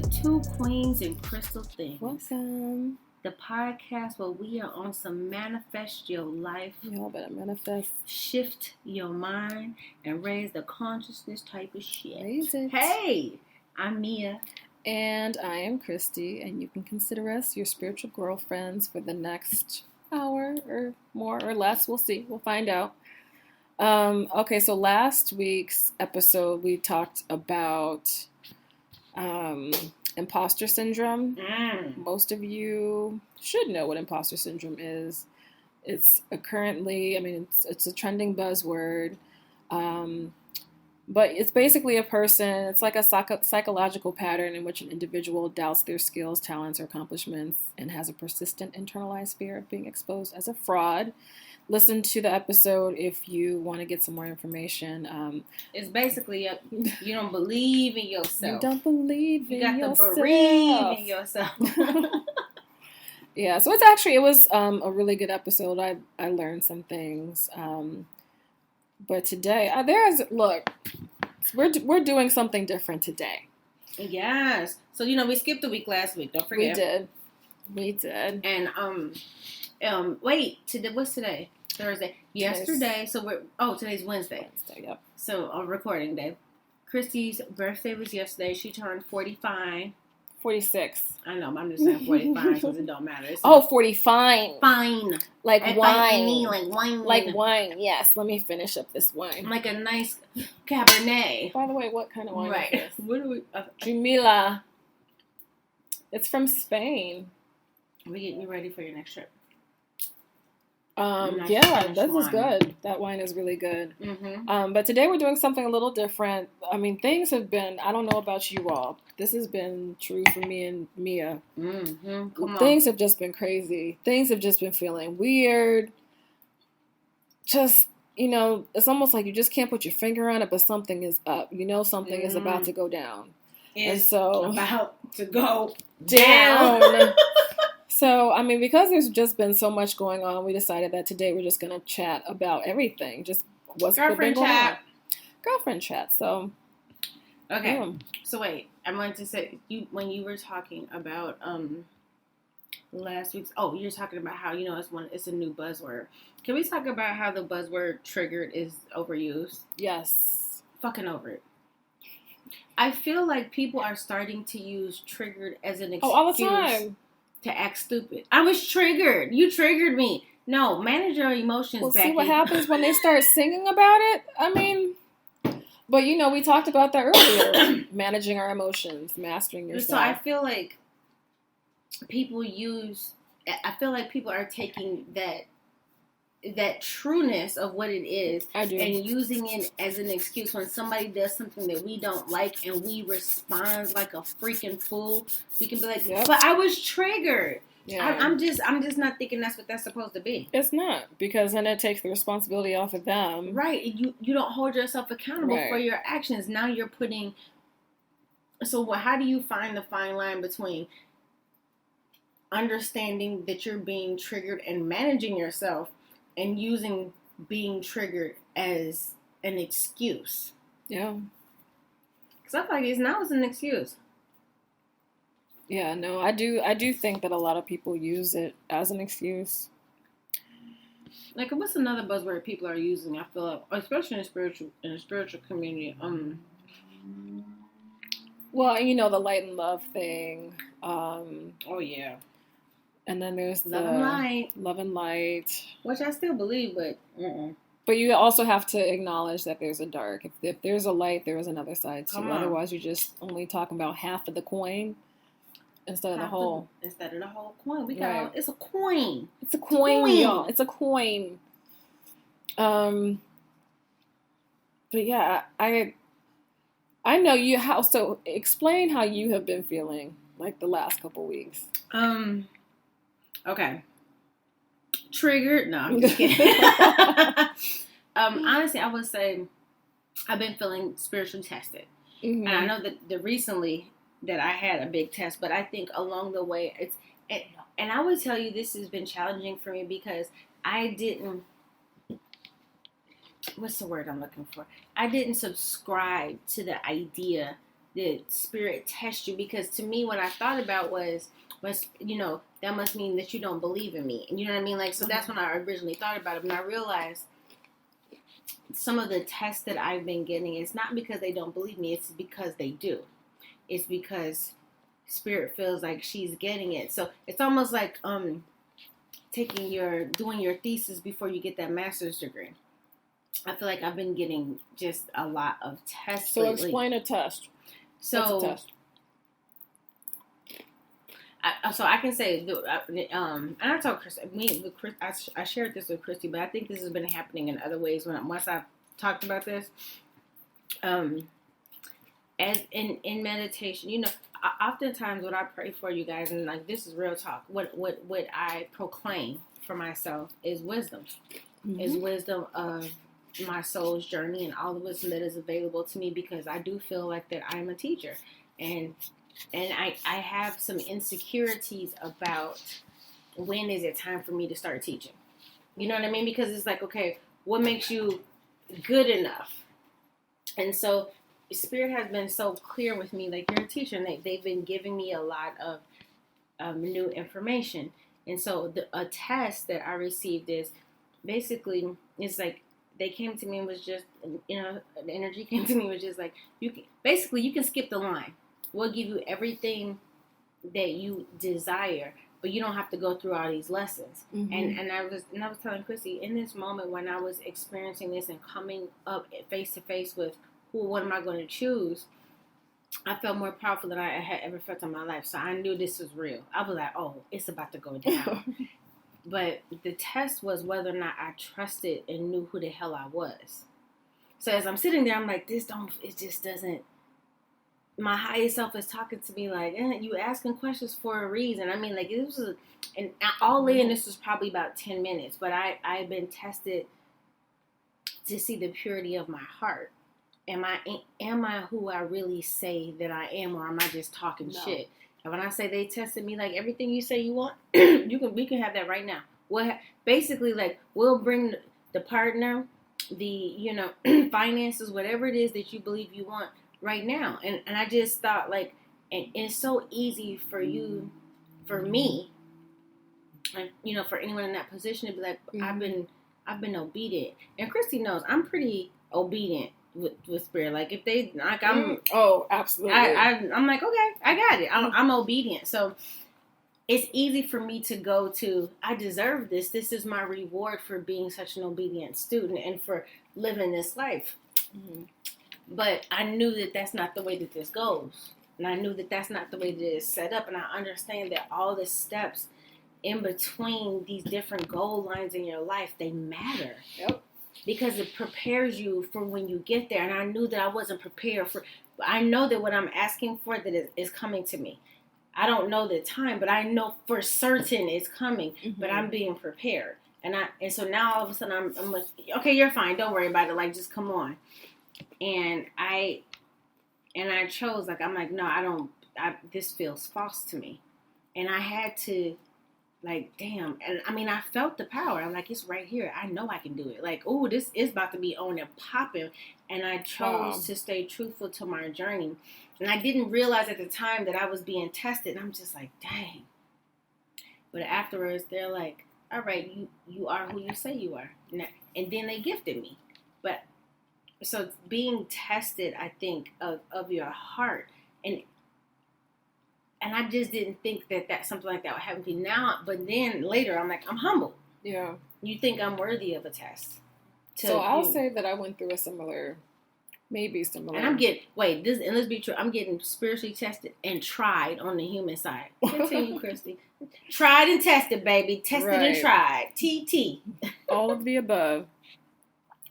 to Two Queens and Crystal Things. Welcome. The podcast where we are on some manifest your life. Y'all better manifest. Shift your mind and raise the consciousness type of shit. Raise it. Hey, I'm Mia. And I am Christy, and you can consider us your spiritual girlfriends for the next hour or more or less. We'll see. We'll find out. Okay, so last week's episode, we talked about imposter syndrome. Most of you should know what imposter syndrome is. It's it's a trending buzzword. But it's basically a person, it's like a psychological pattern in which an individual doubts their skills, talents, or accomplishments and has a persistent internalized fear of being exposed as a fraud. Listen to the episode if you want to get some more information. It's basically you don't believe in yourself. You don't believe in yourself. You got to believe in yourself. Yeah, so it was a really good episode. I learned some things. But today, we're doing something different today. Yes. So, we skipped a week last week. Don't forget. We did. And, what's today? Thursday. Yesterday, today's Wednesday. Yep. So, on recording day. Christy's birthday was yesterday. She turned 45. 46. I know, but I'm just saying 45 because it don't matter. 45. Fine. Like wine. Like wine. Like wine, yes. Let me finish up this wine. Like a nice Cabernet. By the way, what kind of wine is this? What are we? Jumila. It's from Spain. We're getting you ready for your next trip. This is good. That wine is really good. Mm-hmm. But today we're doing something a little different. I mean, things have been, I don't know about you all. This has been true for me and Mia. Mm-hmm. Things have just been crazy. Things have just been feeling weird. Just, it's almost like you just can't put your finger on it, but something is up. Something is about to go down. It's about to go down. So, because there's just been so much going on, we decided that today we're just going to chat about everything. Just what's been going on. Girlfriend chat. So, okay. So, wait. I wanted to say, when you were talking about last week's... Oh, you're talking about how, it's a new buzzword. Can we talk about how the buzzword triggered is overused? Yes. Fucking over it. I feel like people are starting to use triggered as an excuse. Oh, all the time. To act stupid. I was triggered. You triggered me. No, manage your emotions. Well, Becky. See what happens when they start singing about it? But we talked about that earlier. Managing our emotions, mastering yourself. So I feel like people are taking that trueness of what it is and using it as an excuse when somebody does something that we don't like and we respond like a freaking fool. We can be like, But I was triggered. Yeah. I'm just not thinking that's what that's supposed to be. It's not, because then it takes the responsibility off of them. Right. You don't hold yourself accountable for your actions. Now you're putting... So how do you find the fine line between understanding that you're being triggered and managing yourself and using being triggered as an excuse? Yeah. Because I feel like it's an excuse. Yeah, no, I do think that a lot of people use it as an excuse. Like, what's another buzzword people are using? I feel like, especially in the spiritual community. Well, the light and love thing. Oh yeah. And then there's love and light, which I still believe, but. But you also have to acknowledge that there's a dark. If there's a light, there is another side too. Otherwise, you're just only talking about half of the coin. Instead of the whole coin. We got it's a coin. It's a coin, y'all. It's a coin. But yeah, I know you how. So explain how you have been feeling like the last couple weeks. Okay. Triggered? No, I'm just kidding. Honestly, I would say I've been feeling spiritually tested, and I know that recently that I had a big test, but I think along the way and I would tell you this has been challenging for me because I didn't what's the word I'm looking for? I didn't subscribe to the idea the spirit test you? Because to me, what I thought about was, that must mean that you don't believe in me. And you know what I mean? Like, so that's when I originally thought about it. And I realized some of the tests that I've been getting, it's not because they don't believe me. It's because they do. It's because spirit feels like she's getting it. So it's almost like doing your thesis before you get that master's degree. I feel like I've been getting just a lot of tests. So lately. Explain a test. So what's a test? I can say, and I told Chris, I shared this with Christy, but I think this has been happening in other ways once I've talked about this. As in meditation, oftentimes what I pray for, you guys, and like this is real talk, what I proclaim for myself is wisdom. Mm-hmm. Is wisdom of my soul's journey and all the wisdom that is available to me, because I do feel like that I'm a teacher, and I have some insecurities about when is it time for me to start teaching. You know what I mean? Because it's like, okay, what makes you good enough? And so Spirit has been so clear with me, like, you're a teacher, and they've been giving me a lot of new information. And so a test that I received is basically, it's like they came to me and was just, the energy came to me and was just like, you can skip the line. We'll give you everything that you desire, but you don't have to go through all these lessons. Mm-hmm. And I was telling Chrissy, in this moment when I was experiencing this and coming up face to face with what am I going to choose, I felt more powerful than I had ever felt in my life. So I knew this was real. I was like, oh, it's about to go down. But the test was whether or not I trusted and knew who the hell I was. So as I'm sitting there, I'm like, it just doesn't. My higher self is talking to me like, you asking questions for a reason. I mean, like, it was, and all in, this was probably about 10 minutes, but I've been tested to see the purity of my heart. Am I who I really say that I am, or am I just talking shit? And when I say they tested me, like, everything you say you want, we can have that right now. Basically, like, we'll bring the partner, the, finances, whatever it is that you believe you want right now. And I just thought, like, and it's so easy for me, and, for anyone in that position to be like, mm-hmm. I've been obedient. And Christy knows I'm pretty obedient with Spirit. Like, if they, like, I'm, oh, absolutely. I'm like, okay, I got it. I'm obedient. So it's easy for me to go to, I deserve this. This is my reward for being such an obedient student and for living this life. Mm-hmm. But I knew that that's not the way that this goes. And I knew that that's not the way that it's set up. And I understand that all the steps in between these different goal lines in your life, they matter. Yep. Because it prepares you for when you get there. And I knew that I wasn't prepared for. I know that what I'm asking for that is coming to me. I don't know the time, but I know for certain it's coming. Mm-hmm. But I'm being prepared. And so now all of a sudden I'm like, okay, you're fine. Don't worry about it. Like, just come on. And I chose, like, I'm like, no, this feels false to me. And I had to, like, damn. And I mean, I felt the power. I'm like, it's right here. I know I can do it. Like, oh, this is about to be on and popping. And I chose to stay truthful to my journey. And I didn't realize at the time that I was being tested. And I'm just like, dang. But afterwards, they're like, all right, you are who you say you are. And then they gifted me. But so being tested, I think, of your heart. And I just didn't think that something like that would happen to me now. But then later, I'm like, I'm humble. Yeah. You think I'm worthy of a test. So I'll say that I went through a similar. And I'm getting, and let's be true, I'm getting spiritually tested and tried on the human side. Continue, Christy. Tried and tested, baby. Tested and tried. TT. All of the above.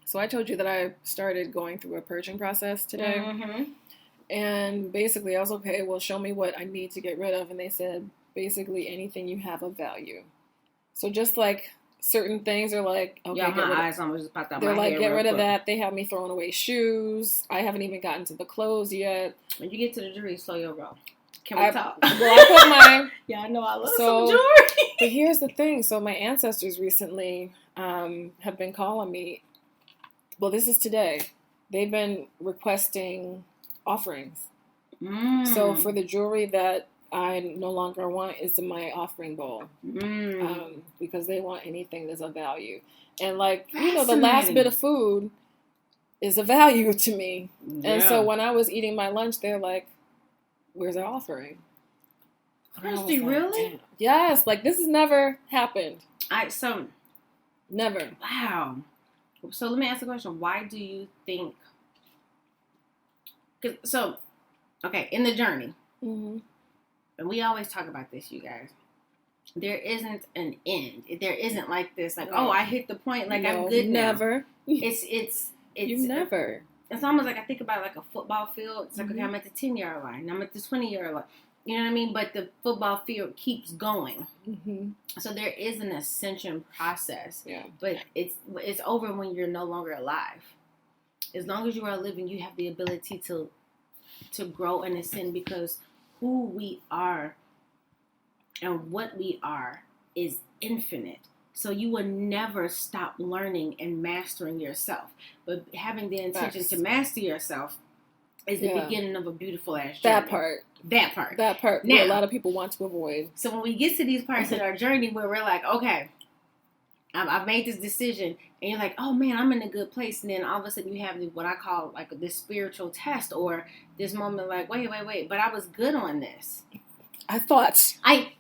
So I told you that I started going through a purging process today. Mm-hmm. And basically I was okay, well, show me what I need to get rid of. And they said, basically anything you have of value. So just like certain things are like, okay, yeah, my eyes almost popped out. They're like, get rid of that. They have me throwing away shoes. I haven't even gotten to the clothes yet. When you get to the jewelry, slow your roll. Can we talk? Well, I put my... Yeah, I know I love some jewelry. But here's the thing. So my ancestors recently have been calling me. Well, this is today. They've been requesting offerings. So for the jewelry that I no longer want is in my offering bowl. Because they want anything that's of value. And like, the last bit of food is a value to me. Yeah. And so when I was eating my lunch, they're like, where's our offering? Christy, really? Damn. Yes, like this has never happened. Never. Wow. So let me ask a question. Why do you think? In the journey, and we always talk about this, you guys. There isn't an end. There isn't like this, like, oh, I hit the point, like I'm good never. Now. It's you never. It's almost like I think about like a football field. It's like, okay, I'm at the 10-yard line. I'm at the 20-yard line. You know what I mean? But the football field keeps going. So there is an ascension process. Yeah. But it's over when you're no longer alive. As long as you are living, you have the ability to grow and ascend, because who we are and what we are is infinite. So you will never stop learning and mastering yourself. But having the intention to master yourself is the beginning of a beautiful ass journey. That part now, where a lot of people want to avoid. So when we get to these parts in our journey where we're like, okay, I've made this decision, and you're like, oh man, I'm in a good place, and then all of a sudden you have what I call like this spiritual test, or this moment like, wait, but I was good on this. I thought. It's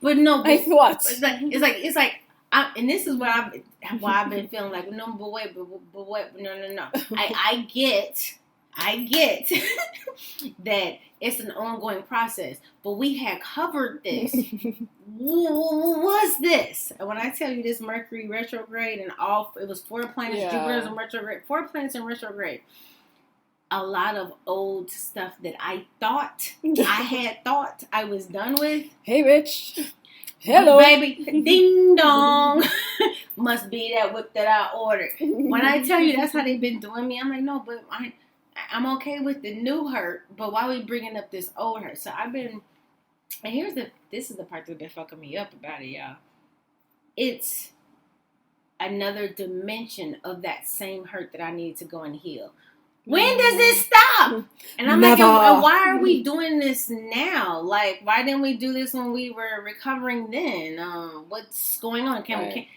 like, and this is why I've been feeling like, no, but wait, but what? No. I get that it's an ongoing process, but we had covered this. What's this? And when I tell you this Mercury retrograde and it was 4 planets, Jupiter's in retrograde, 4 planets in retrograde. A lot of old stuff that I thought I was done with. Hey, Rich. Hello, baby. Ding dong. Must be that whip that I ordered. When I tell you that's how they've been doing me, I'm like, no, but I'm okay with the new hurt, but why are we bringing up this old hurt? So I've been, and this is the part that's been fucking me up about it, y'all. It's another dimension of that same hurt that I need to go and heal. When does it stop? And I'm like, why are we doing this now? Like, why didn't we do this when we were recovering then? What's going on? Can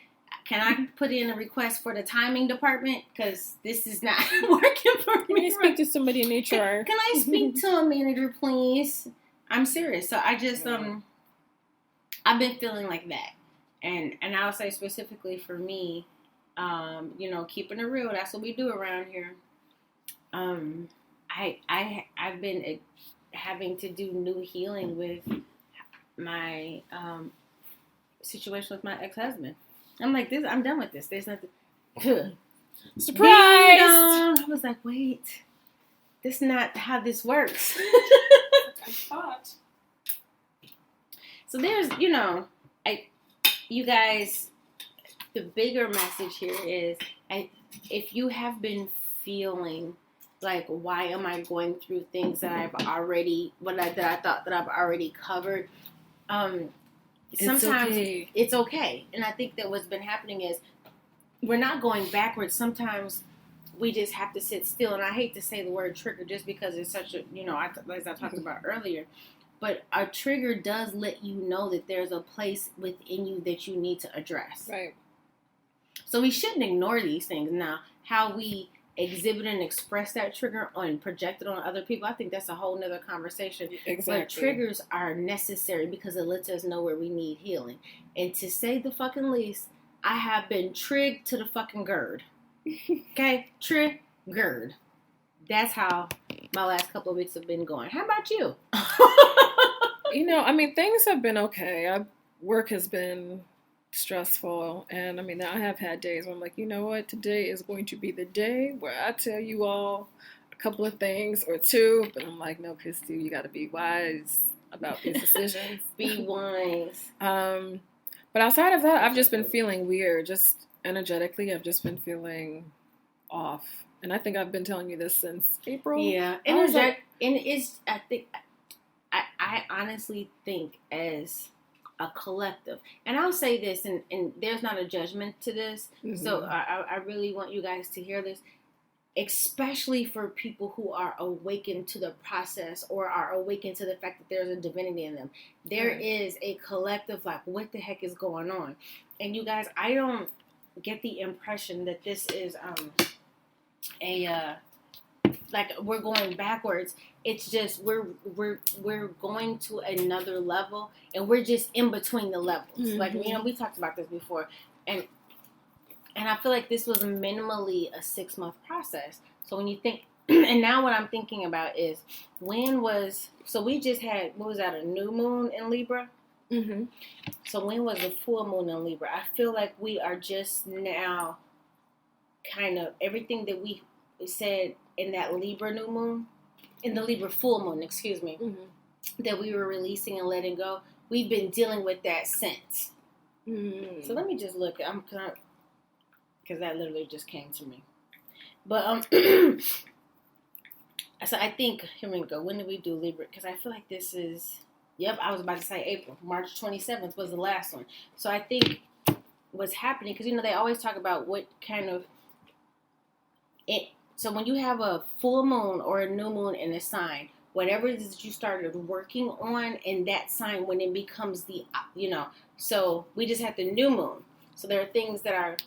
I put in a request for the timing department? Because this is not working for me. Can you speak to somebody in HR? Can I speak to a manager, please? I'm serious. So I just, I've been feeling like that. And I'll say specifically for me, keeping it real, that's what we do around here. I've been having to do new healing with my situation with my ex-husband. I'm like, I'm done with this. There's nothing. Surprise! I was like, wait, this is not how this works. I thought. So there's, you guys, the bigger message here is, if you have been feeling like, why am I going through things that I've already, that I thought that I've already covered? Sometimes it's okay. And I think that what's been happening is we're not going backwards. Sometimes we just have to sit still. And I hate to say the word trigger just because it's such a, as I talked about earlier, but a trigger does let you know that there's a place within you that you need to address. Right. So we shouldn't ignore these things. Now, how we exhibit and express that trigger and project it on other people, I think that's a whole nother conversation. Exactly. But triggers are necessary because it lets us know where we need healing. And to say the fucking least, I have been trigged to the fucking gird. Okay? Triggered. That's how my last couple of weeks have been going. How about you? Things have been okay. Work has been stressful, and I have had days where I'm like, you know what, today is going to be the day where I tell you all a couple of things or two, but I'm like, no, Christy, you got to be wise about these decisions. Be wise. But outside of that, I've just been feeling weird, just energetically. I've just been feeling off, and I think I've been telling you this since April. Yeah, I honestly think as a collective, and I'll say this, and there's not a judgment to this, so I really want you guys to hear this. especially for people who are awakened to the process or are awakened to the fact that there's a divinity in them. There is a collective, like, what the heck is going on? And you guys, I don't get the impression that this is like we're going backwards. It's just we're going to another level, and we're just in between the levels. Mm-hmm. Like, you know, we talked about this before, and I feel like this was minimally a 6-month process. So when you think, and now what I'm thinking about is so we just had, what was that, a new moon in Libra? Mm-hmm. So when was the full moon in Libra? I feel like we are just now kind of, everything that we said in that Libra new moon, in the Libra full moon, excuse me, mm-hmm. that we were releasing and letting go, we've been dealing with that since. Mm-hmm. So let me just look. Because that literally just came to me. But, so I think, here we go. When did we do Libra? Because I feel like this is, I was about to say April. March 27th was the last one. So I think what's happening, because, you know, they always talk about what kind of, so when you have a full moon or a new moon in a sign, whatever it is that you started working on in that sign, when it becomes the, you know, so we just had the new moon. So there are things that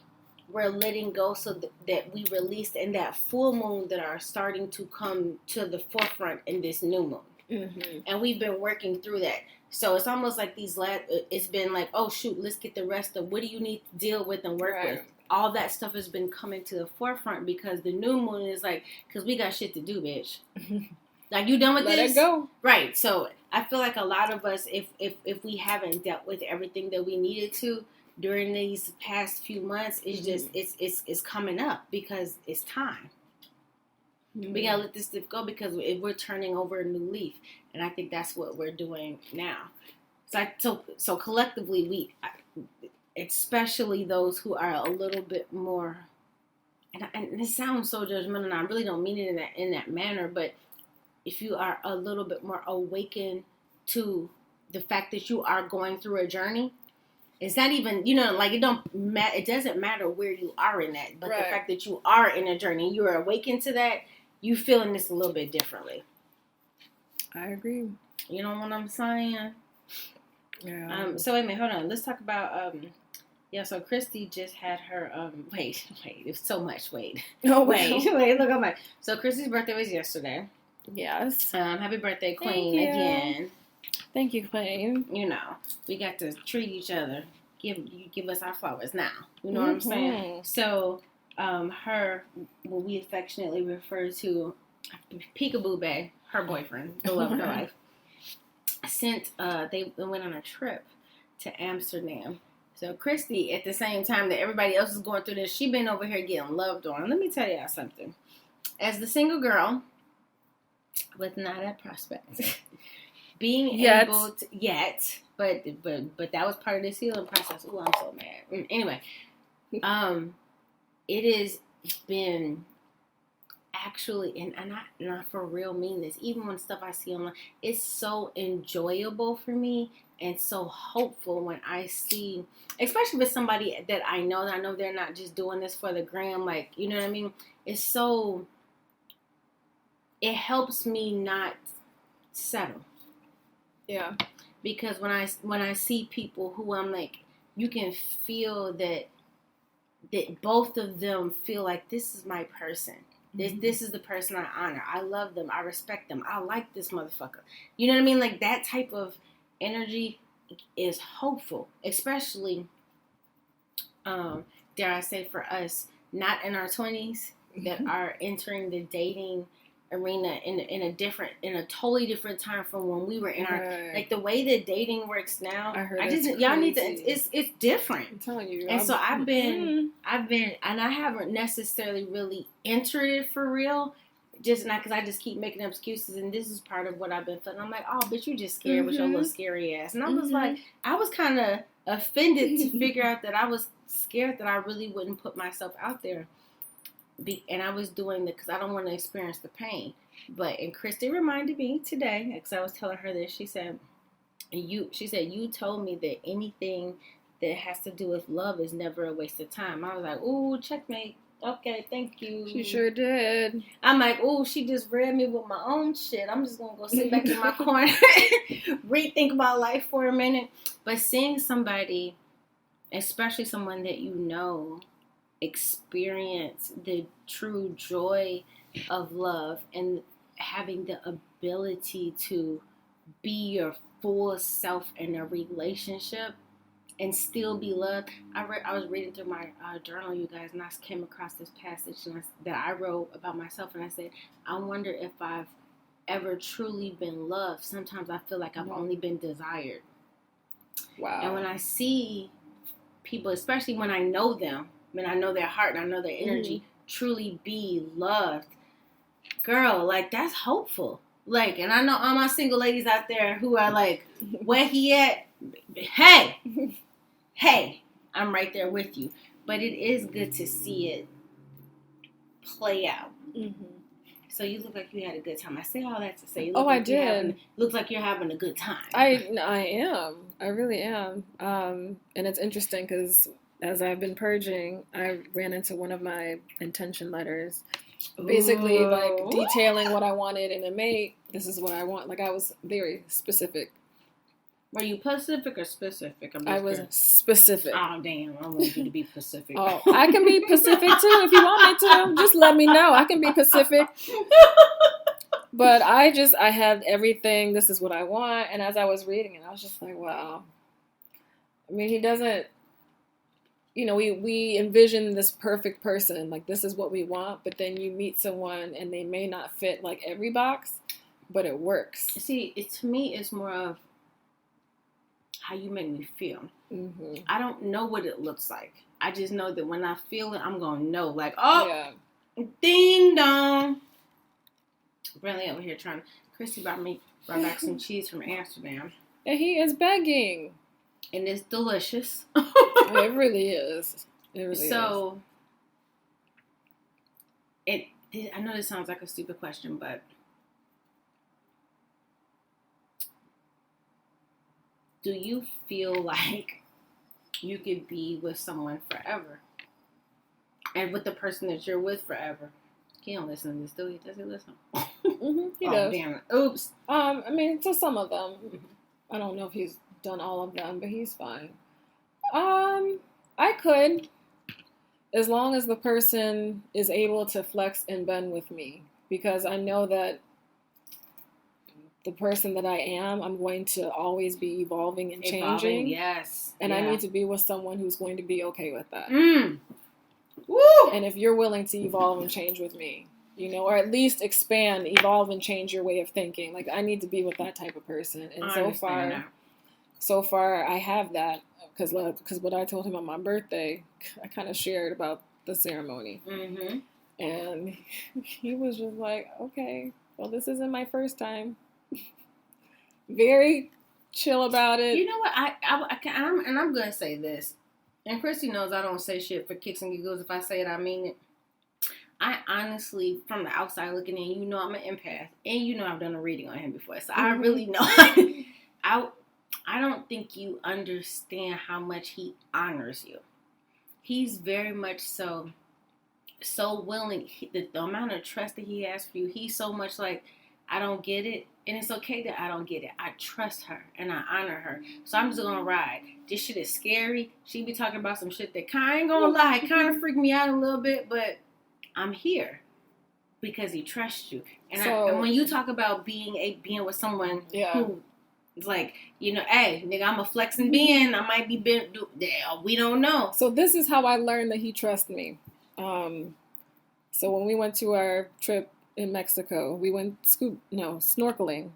we're letting go, so that we released in that full moon that are starting to come to the forefront in this new moon. Mm-hmm. And we've been working through that. So it's almost like it's been like, oh shoot, let's get the rest of, what do you need to deal with and work with? All that stuff has been coming to the forefront because the new moon is like, because we got shit to do, bitch. Like, you done with this? Let it go. Right. So I feel like a lot of us, if we haven't dealt with everything that we needed to during these past few months, it's just, it's coming up because it's time. Mm-hmm. We gotta let this stuff go because we're turning over a new leaf. And I think that's what we're doing now. So collectively, especially those who are a little bit more, and it sounds so judgmental, and I really don't mean it in that manner, but if you are a little bit more awakened to the fact that you are going through a journey, it's not even, you know, like, it doesn't matter where you are in that, but the fact that you are in a journey, you are awakened to that, you feeling this a little bit differently. I agree. You know what I'm saying? Yeah. So wait a minute, hold on. Let's talk about so Christy just had her wait, it's so much. Wait. Oh, wait, look at my. So Christy's birthday was yesterday. Yes. Happy birthday, Queen, again. Thank you, Queen. You know, we got to treat each other. Give us our flowers now. You know what I'm saying? So, her, what we affectionately refer to, Peekaboo Bay, her boyfriend, the love of her life, they went on a trip to Amsterdam. So Christy, at the same time that everybody else is going through this, she been over here getting loved on. Let me tell y'all something. As the single girl with not a prospect, being able to but that was part of this healing process. Ooh, I'm so mad. Anyway, it has been actually, and I not for real mean this, even when stuff I see online, it's so enjoyable for me and so hopeful when I see, especially with somebody that I know they're not just doing this for the gram, like, you know what I mean? It helps me not settle. Yeah. Because when I see people who I'm like, you can feel that both of them feel like, this is my person. This is the person I honor. I love them. I respect them. I like this motherfucker. You know what I mean? Like, that type of energy is hopeful, especially, dare I say, for us, not in our 20s, that are entering the dating arena in a totally different time from when we were in our, like, the way that dating works now. Y'all need to, it's different. I'm telling you. And so I've been, and I haven't necessarily really entered it for real, just not because I just keep making excuses, and this is part of what I've been feeling. I'm like, oh, bitch, you just scared with your little scary ass. And I was like, I was kind of offended to figure out that I was scared that I really wouldn't put myself out there. And I was doing it because I don't want to experience the pain. And Christy reminded me today, because I was telling her this, she said, you told me that anything that has to do with love is never a waste of time. I was like, ooh, checkmate. Okay, thank you. She sure did. I'm like, oh, she just read me with my own shit. I'm just gonna go sit back in my corner, rethink about life for a minute. But seeing somebody, especially someone that you know, experience the true joy of love and having the ability to be your full self in a relationship and still be loved. I was reading through my journal, you guys, and I came across this passage that I wrote about myself, and I said, I wonder if I've ever truly been loved. Sometimes I feel like I've only been desired. Wow. And when I see people, especially when I know them, when I know their heart and I know their energy, truly be loved, girl, like, that's hopeful. Like, and I know all my single ladies out there who are like, where he at? Hey, I'm right there with you. But it is good to see it play out. Mm-hmm. So you look like you had a good time. I say all that to say, I did. Looks like you're having a good time. I am. I really am. And it's interesting because as I've been purging, I ran into one of my intention letters. Basically, like, detailing what I wanted in a mate. This is what I want. Like, I was very specific. Were you Pacific or specific? I was specific. Oh, damn. I want you to be Pacific. Oh, I can be Pacific, too, if you want me to. Just let me know. I can be Pacific. But I had everything. This is what I want. And as I was reading it, I was just like, wow. I mean, he doesn't, we envision this perfect person. Like, this is what we want. But then you meet someone and they may not fit, like, every box, but it works. See, to me, it's more of how you make me feel. Mm-hmm. I don't know what it looks like. I just know that when I feel it, I'm going to know. Like, ding dong. Really over here trying. Christy brought back some cheese from Amsterdam. And he is begging. And it's delicious. It really is. It really is. So, I know this sounds like a stupid question, but do you feel like you could be with someone forever? And with the person that you're with forever? He don't listen to this, do he? Does he listen? Mm-hmm, he does. Damn it. Oops. I mean, to some of them. I don't know if he's done all of them, but he's fine. I could. As long as the person is able to flex and bend with me. Because I know that the person that I am, I'm going to always be evolving and changing. Yes. And I need to be with someone who's going to be okay with that. Woo! And if you're willing to evolve and change with me, or at least expand, evolve, and change your way of thinking. Like, I need to be with that type of person. And so far, I have that. Because what I told him on my birthday, I kind of shared about the ceremony. Mm-hmm. And he was just like, okay, well, this isn't my first time. Very chill about it. You know what? I'm going to say this. And Christy knows I don't say shit for kicks and giggles. If I say it, I mean it. I honestly, from the outside looking in, I'm an empath. And I've done a reading on him before. So I really know. I don't think you understand how much he honors you. He's very much so willing. The amount of trust that he has for you, he's so much like, I don't get it. And it's okay that I don't get it. I trust her and I honor her. So I'm just going to ride. This shit is scary. She be talking about some shit that kind of freaked me out a little bit, but I'm here because he trusts you. And when you talk about being with someone who is like, hey, nigga, I'm a flexing being. I might be we don't know. So this is how I learned that he trusts me. So when we went to our trip in Mexico, we went snorkeling,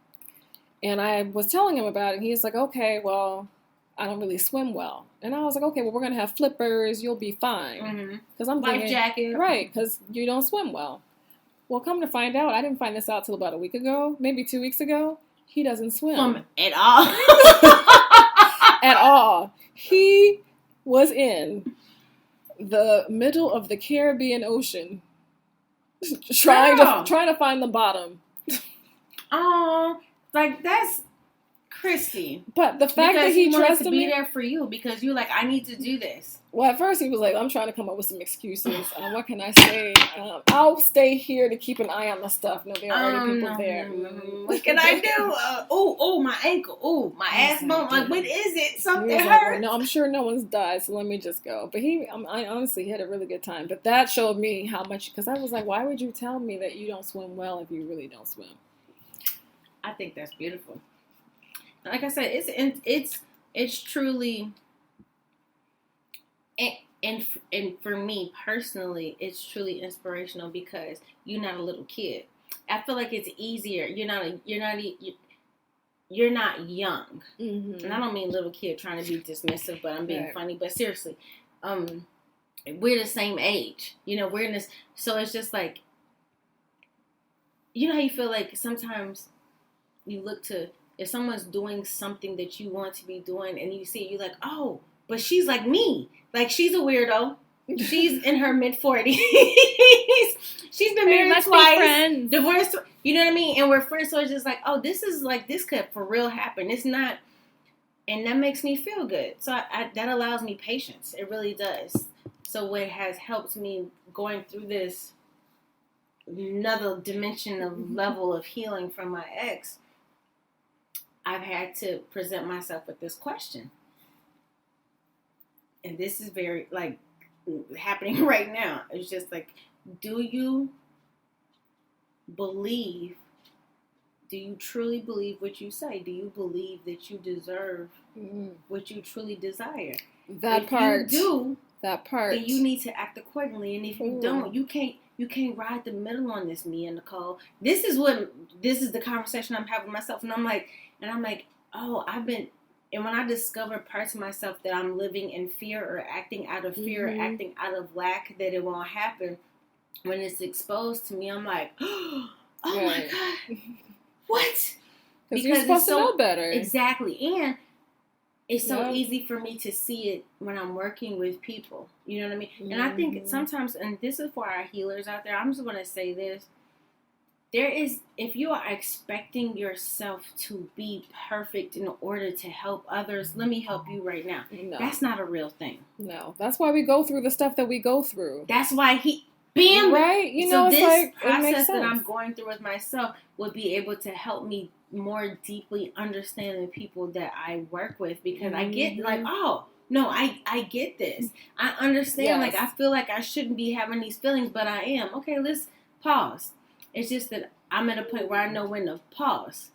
and I was telling him about it, and he's like, okay, well, I don't really swim well. And I was like, okay, well, we're going to have flippers, you'll be fine. Because I'm life jacket. Right, because you don't swim well. Well, come to find out, I didn't find this out till about a week ago, maybe 2 weeks ago, he doesn't swim. At all. At all. He was in the middle of the Caribbean Ocean, trying to find the bottom. Oh, like that's Christy. But the fact that he trusted to be there for you because you're like, I need to do this. Well, at first he was like, I'm trying to come up with some excuses. What can I say? I'll stay here to keep an eye on the stuff. No, there are already people there. What can I do? Oh, my ankle. Oh, my ass bone. Like, what is it? Something hurt. Well, no, I'm sure no one's died, so let me just go. But I honestly had a really good time. But that showed me how much, because I was like, why would you tell me that you don't swim well if you really don't swim? I think that's beautiful. Like I said, it's truly, and for me personally, it's truly inspirational because you're not a little kid. I feel like it's easier. You're not young, and I don't mean little kid trying to be dismissive, but I'm being funny. But seriously, we're the same age. We're in this, so it's just like, how you feel like sometimes you look to. If someone's doing something that you want to be doing and you see it, you're like, oh, but she's like me. Like, she's a weirdo. She's in her mid-40s. She's been married twice. Divorced. You know what I mean? And we're friends. So it's just like, oh, this could for real happen. It's not. And that makes me feel good. So that allows me patience. It really does. So what has helped me going through this another dimension of level of healing from my ex, I've had to present myself with this question. And this is very, happening right now. It's just like, do you truly believe what you say? Do you believe that you deserve what you truly desire? If you do, then you need to act accordingly. And if you don't, you can't ride the middle on this, Mia, Nicole. This is the conversation I'm having with myself. And I'm like, oh, and when I discover parts of myself that I'm living in fear or acting out of fear or acting out of lack that it won't happen, when it's exposed to me, I'm like, oh my God, what? Because you're supposed to know better. Exactly. And it's so easy for me to see it when I'm working with people. You know what I mean? And I think sometimes, and this is for our healers out there, I'm just going to say this. If you are expecting yourself to be perfect in order to help others, let me help you right now. No. That's not a real thing. No. That's why we go through the stuff that we go through. That's why right? So this process that I'm going through with myself would be able to help me more deeply understand the people that I work with, because I get I get this. I understand. Yes. I feel like I shouldn't be having these feelings, but I am. Okay, let's pause. It's just that I'm at a point where I know when to pause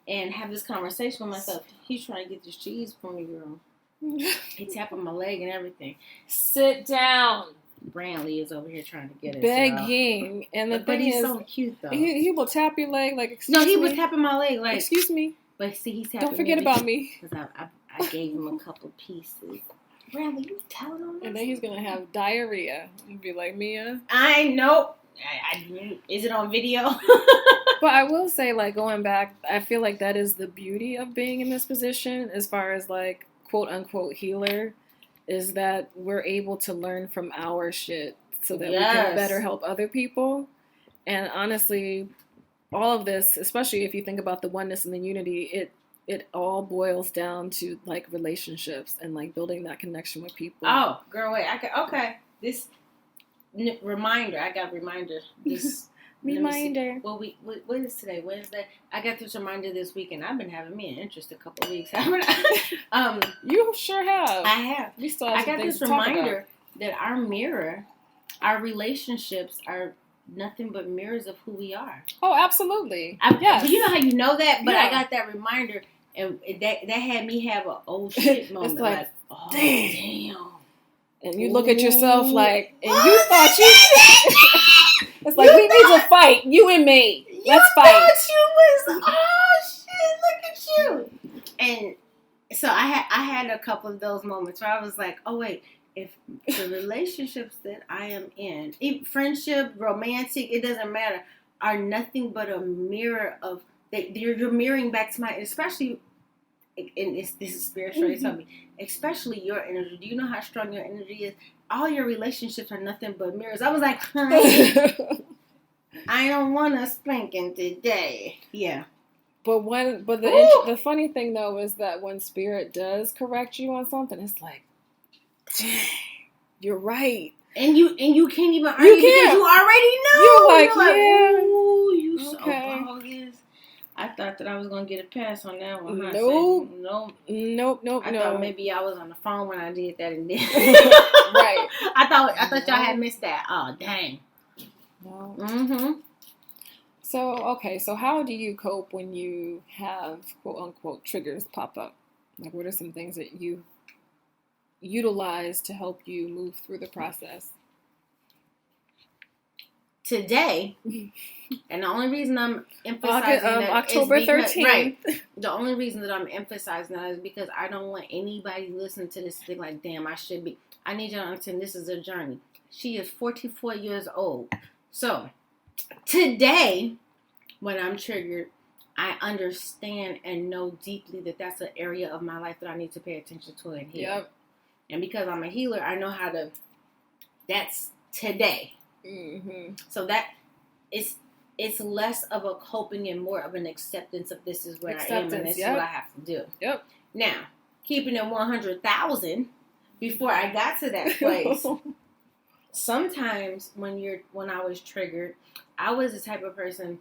and have this conversation with myself. He's trying to get this cheese for me, girl. He's tapping my leg and everything. Sit down. Brantley is over here trying to get it. Begging. And the thing he's is, so cute, though. He will tap your leg excuse me. No, he was tapping my leg excuse me. But see, he's tapping Don't forget about me. Because I gave him a couple pieces. Brantley, you telling him this? And then he's going to have diarrhea. And be like, Mia. I know. Is it on video? But I will say, going back, I feel like that is the beauty of being in this position as far as, quote unquote healer, is that we're able to learn from our shit so that we can better help other people. And honestly, all of this, especially if you think about the oneness and the unity, it all boils down to relationships and building that connection with people. Oh, girl, wait. Okay. This reminder. I got a reminder. This reminder. Well, what is today? Wednesday. I got this reminder this weekend. I've been having me an interest a couple of weeks. You sure have. I have. We still have I got this reminder that our relationships are nothing but mirrors of who we are. Oh, absolutely. Yes. You know how you know that? But I got that reminder, and that had me have an old shit moment. It's like, oh, damn. And you look at yourself and you thought you... It's like, we need to fight, you and me. Let's fight. You was, shit, look at you. And so I had a couple of those moments where I was like, oh, wait, if the relationships that I am in, friendship, romantic, it doesn't matter, are nothing but a mirror of, you're mirroring back to especially, and this is spiritual, they tell me, especially your energy. Do you know how strong your energy is? All your relationships are nothing but mirrors. I was like, I don't want a spanking today. Yeah. the funny thing though is that when spirit does correct you on something, it's like, dang, you're right. And you can't even argue because you already know. You're like, ooh, you so bogus. I thought that I was gonna get a pass on that one. Huh? Nope. I thought maybe I was on the phone when I did that, and then right. I thought y'all had missed that. Oh, dang. No. Mm-hmm. So how do you cope when you have quote unquote triggers pop up? Like, what are some things that you utilize to help you move through the process? Today, and the only reason I'm emphasizing that October 13th. Right. The only reason that I'm emphasizing that is because I don't want anybody listening to this thing like, damn, I should be. I need you to understand this is a journey. She is 44 years old. So, today, when I'm triggered, I understand and know deeply that that's an area of my life that I need to pay attention to and heal. Yep. And because I'm a healer, I know how to, that's today. Mm-hmm. So that it's less of a coping and more of an acceptance of this is where I am and this is what I have to do. Yep. Now, keeping it 100,000 before I got to that place. Sometimes when I was triggered, I was the type of person,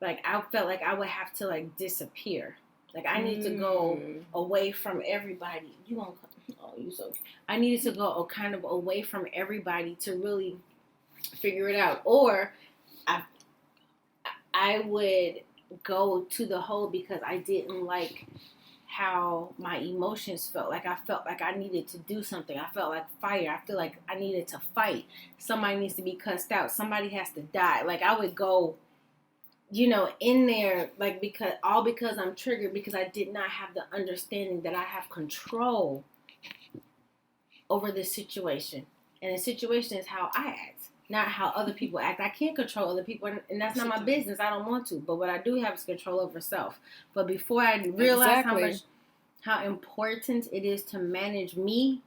like I felt like I would have to like disappear. Like I need to go away from everybody. I needed to go kind of away from everybody to really figure it out. Or I would go to the hole because I didn't like how my emotions felt. Like I felt like I needed to do something. I felt like fire. I feel like I needed to fight. Somebody needs to be cussed out. Somebody has to die. Like I would go, in there, like because I'm triggered because I did not have the understanding that I have control over this situation. And the situation is how I act, not how other people act. I can't control other people, and that's not my business. I don't want to. But what I do have is control over self. But before I realized how important it is to manage me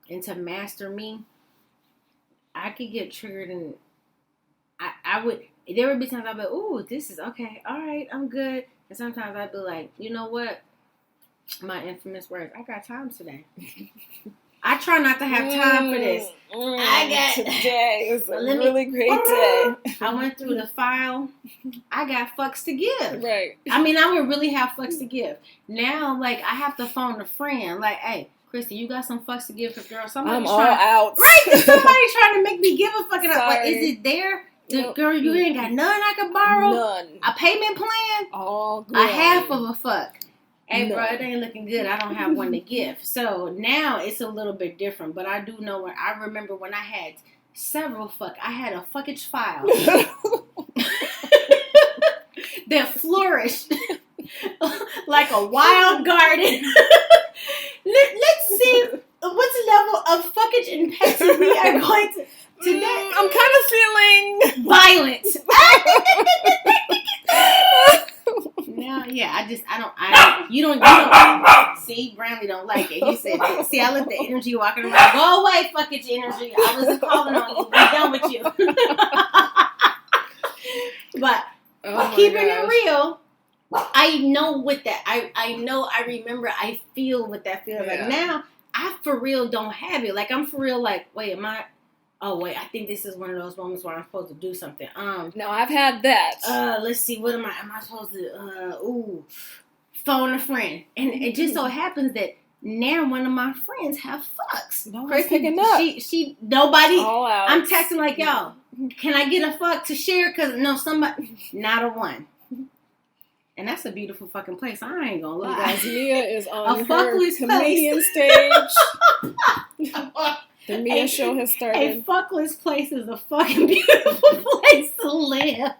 and to master me, I could get triggered, and there would be times I'd be like, ooh, this is okay. All right, I'm good. And sometimes I'd be like, you know what? My infamous words, I got time today. I try not to have time for this. Today is a really great day. I went through the file. I got fucks to give. Right. I mean, I would really have fucks to give. Now, like, I have to phone a friend. Like, hey, Christy, you got some fucks to give? Because, girl, I'm all out. Right? Somebody's trying to make me give a fucking up. Like, is it there? Girl, you ain't got none I could borrow? None. A payment plan? All good. A half of a fuck. Hey, bro, it ain't looking good. I don't have one to give. So now it's a little bit different. But I do know I remember when I had several I had a fuckage file that flourished like a wild garden. Let's see what level of fuckage and petty we are going to today. I'm kind of feeling violent. No, yeah, you don't see, Brantley don't like it. He said, see, I let the energy walking around. Go away, fuckage energy. I wasn't calling on you. We're done with you. But keeping it real, I know what that, I remember, I feel what that feels like. Now, I for real don't have it. Like, I'm for real like, wait, I think this is one of those moments where I'm supposed to do something. No, I've had that. Let's see, what am I supposed to, phone a friend. And it just so happens that now one of my friends have fucks. No one's picking up. Nobody, all out. I'm texting like, yo, can I get a fuck to share? Because, no, somebody, not a one. And that's a beautiful fucking place. I ain't gonna lie. You guys, Mia is on her comedian stage. The Mia show has started. A fuckless place is a fucking beautiful place to live.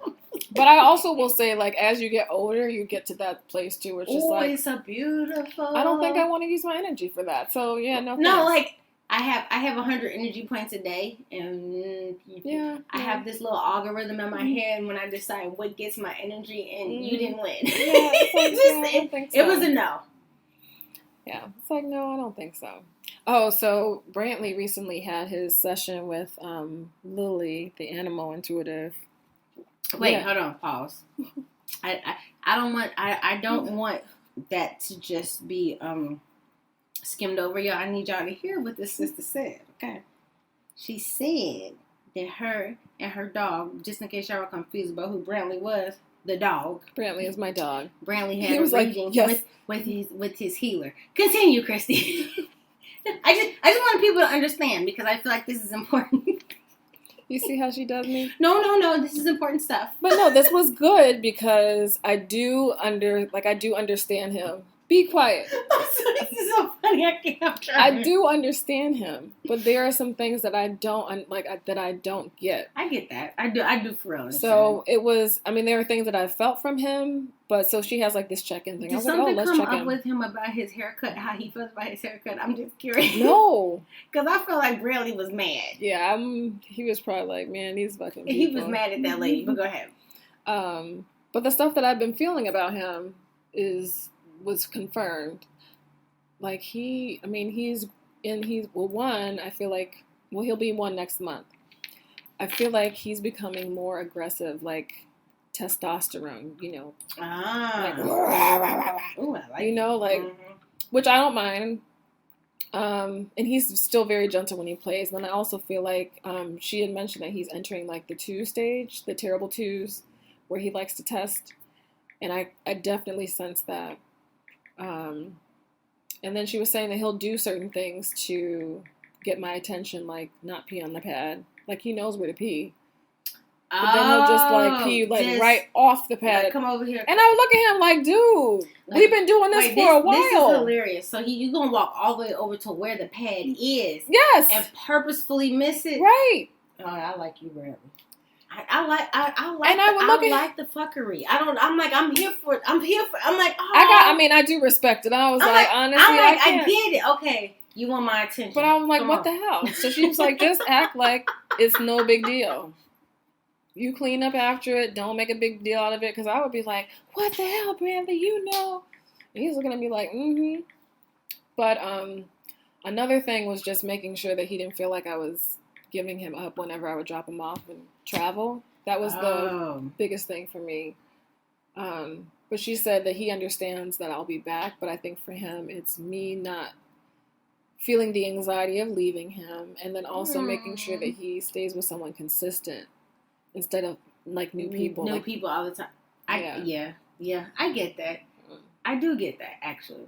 But I also will say, like, as you get older, you get to that place too, which is like, it's a beautiful. I don't think I want to use my energy for that. So yeah, no. No, like I have 100 energy points a day, and I have this little algorithm in my head, and when I decide what gets my energy, and you didn't win. Yeah, I don't think so. It was a no. Yeah, it's like, no, I don't think so. Oh, so Brantley recently had his session with Lily, the animal intuitive. Wait, hold on, pause. I don't want that to just be skimmed over, y'all. I need y'all to hear what this sister said. Okay, she said that her and her dog, just in case y'all were confused about who Brantley was, the dog. Brantley is my dog. Brantley had a reading with his healer. Continue, Christy. I just want people to understand because I feel like this is important. You see how she does me? No. This is important stuff. But no, this was good because I do understand him. Be quiet. This is so funny. I do understand him, but there are some things that I don't that I don't get. I get that. I do for real. So it was. I mean, there are things that I felt from him, but so she has like this check-in thing. Did something come up with him about his haircut? How he feels about his haircut? I'm just curious. No, because I feel like Bradley was mad. Yeah, he was probably like, man, these fucking people. He was mad at that lady. But go ahead. But the stuff that I've been feeling about him was confirmed. Like he's one, I feel like, he'll be one next month. I feel like he's becoming more aggressive, like testosterone, which I don't mind. And he's still very gentle when he plays. And then I also feel like she had mentioned that he's entering like the 2 stage, the terrible twos, where he likes to test. And I definitely sense that. And then she was saying that he'll do certain things to get my attention, like not pee on the pad. Like he knows where to pee. But then he'll just like pee right off the pad. Like, come over here. And I would look at him like, dude, we've been doing this for a while. This is hilarious. So you're going to walk all the way over to where the pad is. Yes. And purposefully miss it. Right. Oh, I like you, Bradley. I like the fuckery. I'm here for it. I'm like, oh. I do respect it. I was like, honestly, I get it. Okay. You want my attention. But I was like, what the hell? So she was like, just act like it's no big deal. You clean up after it. Don't make a big deal out of it. Because I would be like, what the hell, Bradley? You know. And he's looking at me like, mm-hmm. But another thing was just making sure that he didn't feel like I was giving him up whenever I would drop him off and travel. That was the biggest thing for me. But she said that he understands that I'll be back. But I think for him, it's me not feeling the anxiety of leaving him. And then also making sure that he stays with someone consistent. Instead of, like, new people. New people all the time. Yeah, I get that. I do get that, actually.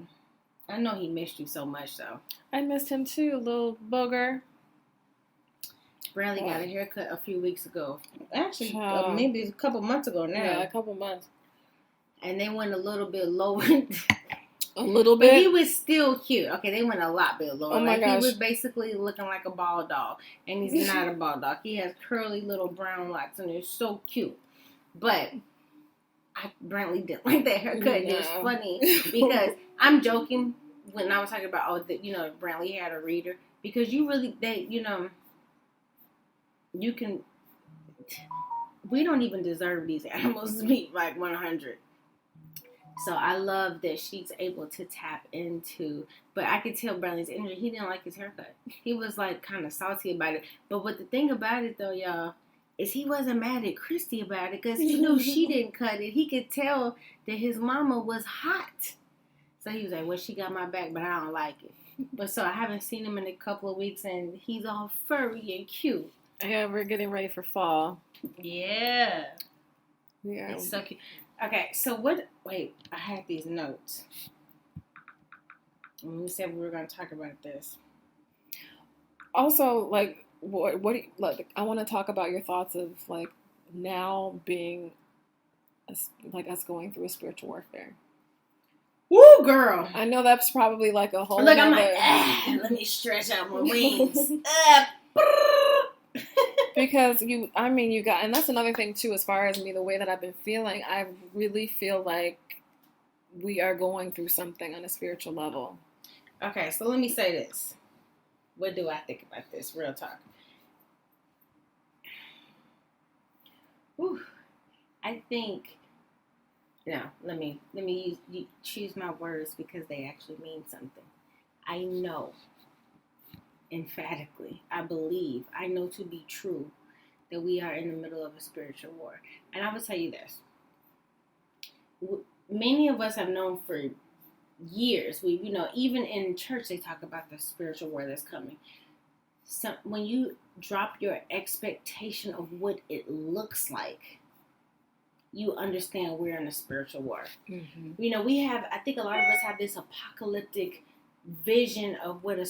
I know he missed you so much, though. I missed him, too, little booger. Bradley got a haircut a few weeks ago. Actually, maybe a couple months ago now. Yeah, a couple months. And they went a little bit lower. A little bit? But he was still cute. Okay, they went a lot bit lower. Oh my gosh. He was basically looking like a bald dog. And he's not a bald dog. He has curly little brown locks and they're so cute. But Brantley didn't like that haircut. No. It was funny because I'm joking when I was talking about, Brantley had a reader. Because we don't even deserve these animals to be like 100. So I love that she's able to tap into, but I could tell Brantley's energy. He didn't like his haircut. He was like kind of salty about it. But what the thing about it though, y'all, is he wasn't mad at Christy about it because he knew she didn't cut it. He could tell that his mama was hot. So he was like, well, she got my back, but I don't like it. But so I haven't seen him in a couple of weeks and he's all furry and cute. Yeah, we're getting ready for fall. Yeah. Yeah. It's so cute. Okay, so wait, I had these notes. And we said we were going to talk about this. Also, like, what like, I want to talk about your thoughts of, like, now being, like, us going through a spiritual warfare. Woo, girl! I know that's probably, like, a whole Look, I'm like, let me stretch out my wings. Because and that's another thing too, as far as me, the way that I've been feeling, I really feel like we are going through something on a spiritual level. Okay, so let me say this. What do I think about this? Real talk. Whew. I think, let me choose my words because they actually mean something. I know. Emphatically, I believe, I know to be true that we are in the middle of a spiritual war. And I will tell you this. many of us have known for years. We, even in church, they talk about the spiritual war that's coming. So when you drop your expectation of what it looks like, you understand we're in a spiritual war. Mm-hmm. I think a lot of us have this apocalyptic vision of what the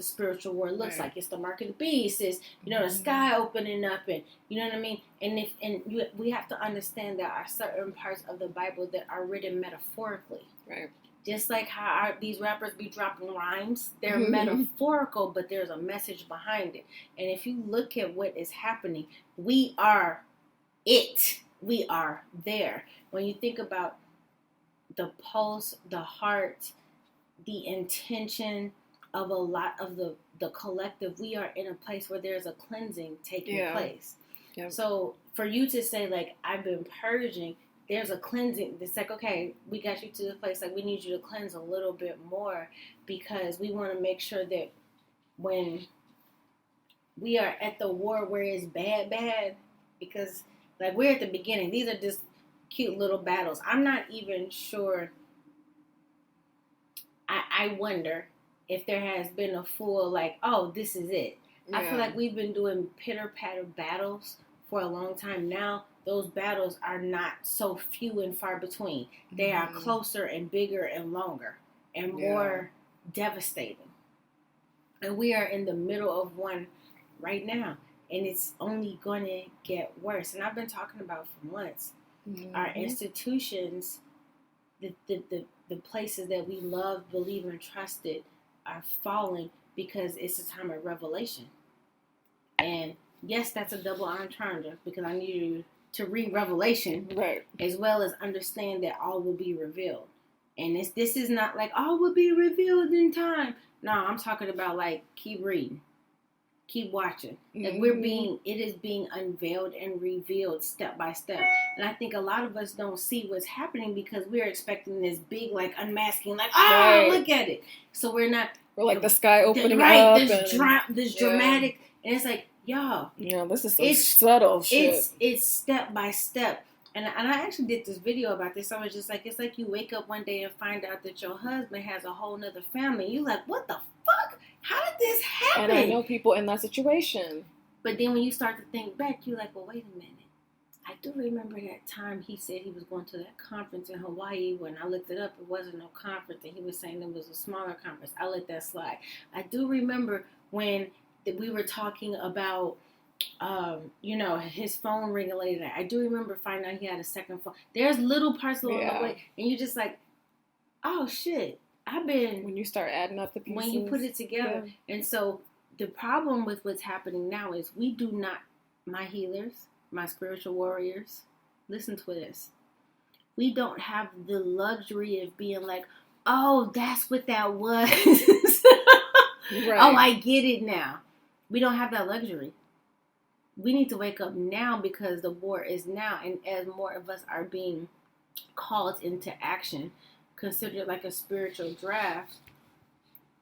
spiritual war looks like. It's the mark of the beast. It's the sky opening up, and you know what I mean. We have to understand there are certain parts of the Bible that are written metaphorically. Right. Just like how these rappers be dropping rhymes, they're metaphorical, but there's a message behind it. And if you look at what is happening, we are it. We are there. When you think about the pulse, the heart, the intention of a lot of the collective, we are in a place where there's a cleansing taking place. Yep. So for you to say, like, I've been purging, there's a cleansing. It's like, okay, we got you to the place, like, we need you to cleanse a little bit more, because we want to make sure that when we are at the war where it's bad, because, like, we're at the beginning. These are just cute little battles. I'm not even sure. I wonder if there has been a full, like, oh, this is it. Yeah. I feel like we've been doing pitter-patter battles for a long time now. Those battles are not so few and far between. They are closer and bigger and longer and more devastating. And we are in the middle of one right now. And it's only going to get worse. And I've been talking about for months. Our institutions, the places that we love, believe, and trusted are falling because it's a time of revelation. And yes, that's a double entendre, because I need you to read Revelation, right, as well as understand that all will be revealed. And this is not like all will be revealed in time. No, I'm talking about, like, keep reading. Keep watching. Like, it is being unveiled and revealed step by step. And I think a lot of us don't see what's happening because we're expecting this big, like, unmasking, like, look at it. So we're like the sky opening up. This dramatic, and it's like, y'all. Yeah, this is some subtle shit. It's step by step. And I actually did this video about this. I was just like, it's like you wake up one day and find out that your husband has a whole nother family. You're like, what the fuck? How did this happen? And I know people in that situation. But then when you start to think back, you're like, well, wait a minute. I do remember that time he said he was going to that conference in Hawaii. When I looked it up, it wasn't no conference. And he was saying it was a smaller conference. I let that slide. I do remember when we were talking about, his phone ringing late at night. I do remember finding out he had a second phone. There's little parts along the way. And you're just like, oh, shit. When you start adding up the pieces. When you put it together. Yeah. And so the problem with what's happening now is we do not, my healers, my spiritual warriors, listen to this. We don't have the luxury of being like, oh, that's what that was. Right. Oh, I get it now. We don't have that luxury. We need to wake up now because the war is now. And as more of us are being called into action, considered like a spiritual draft,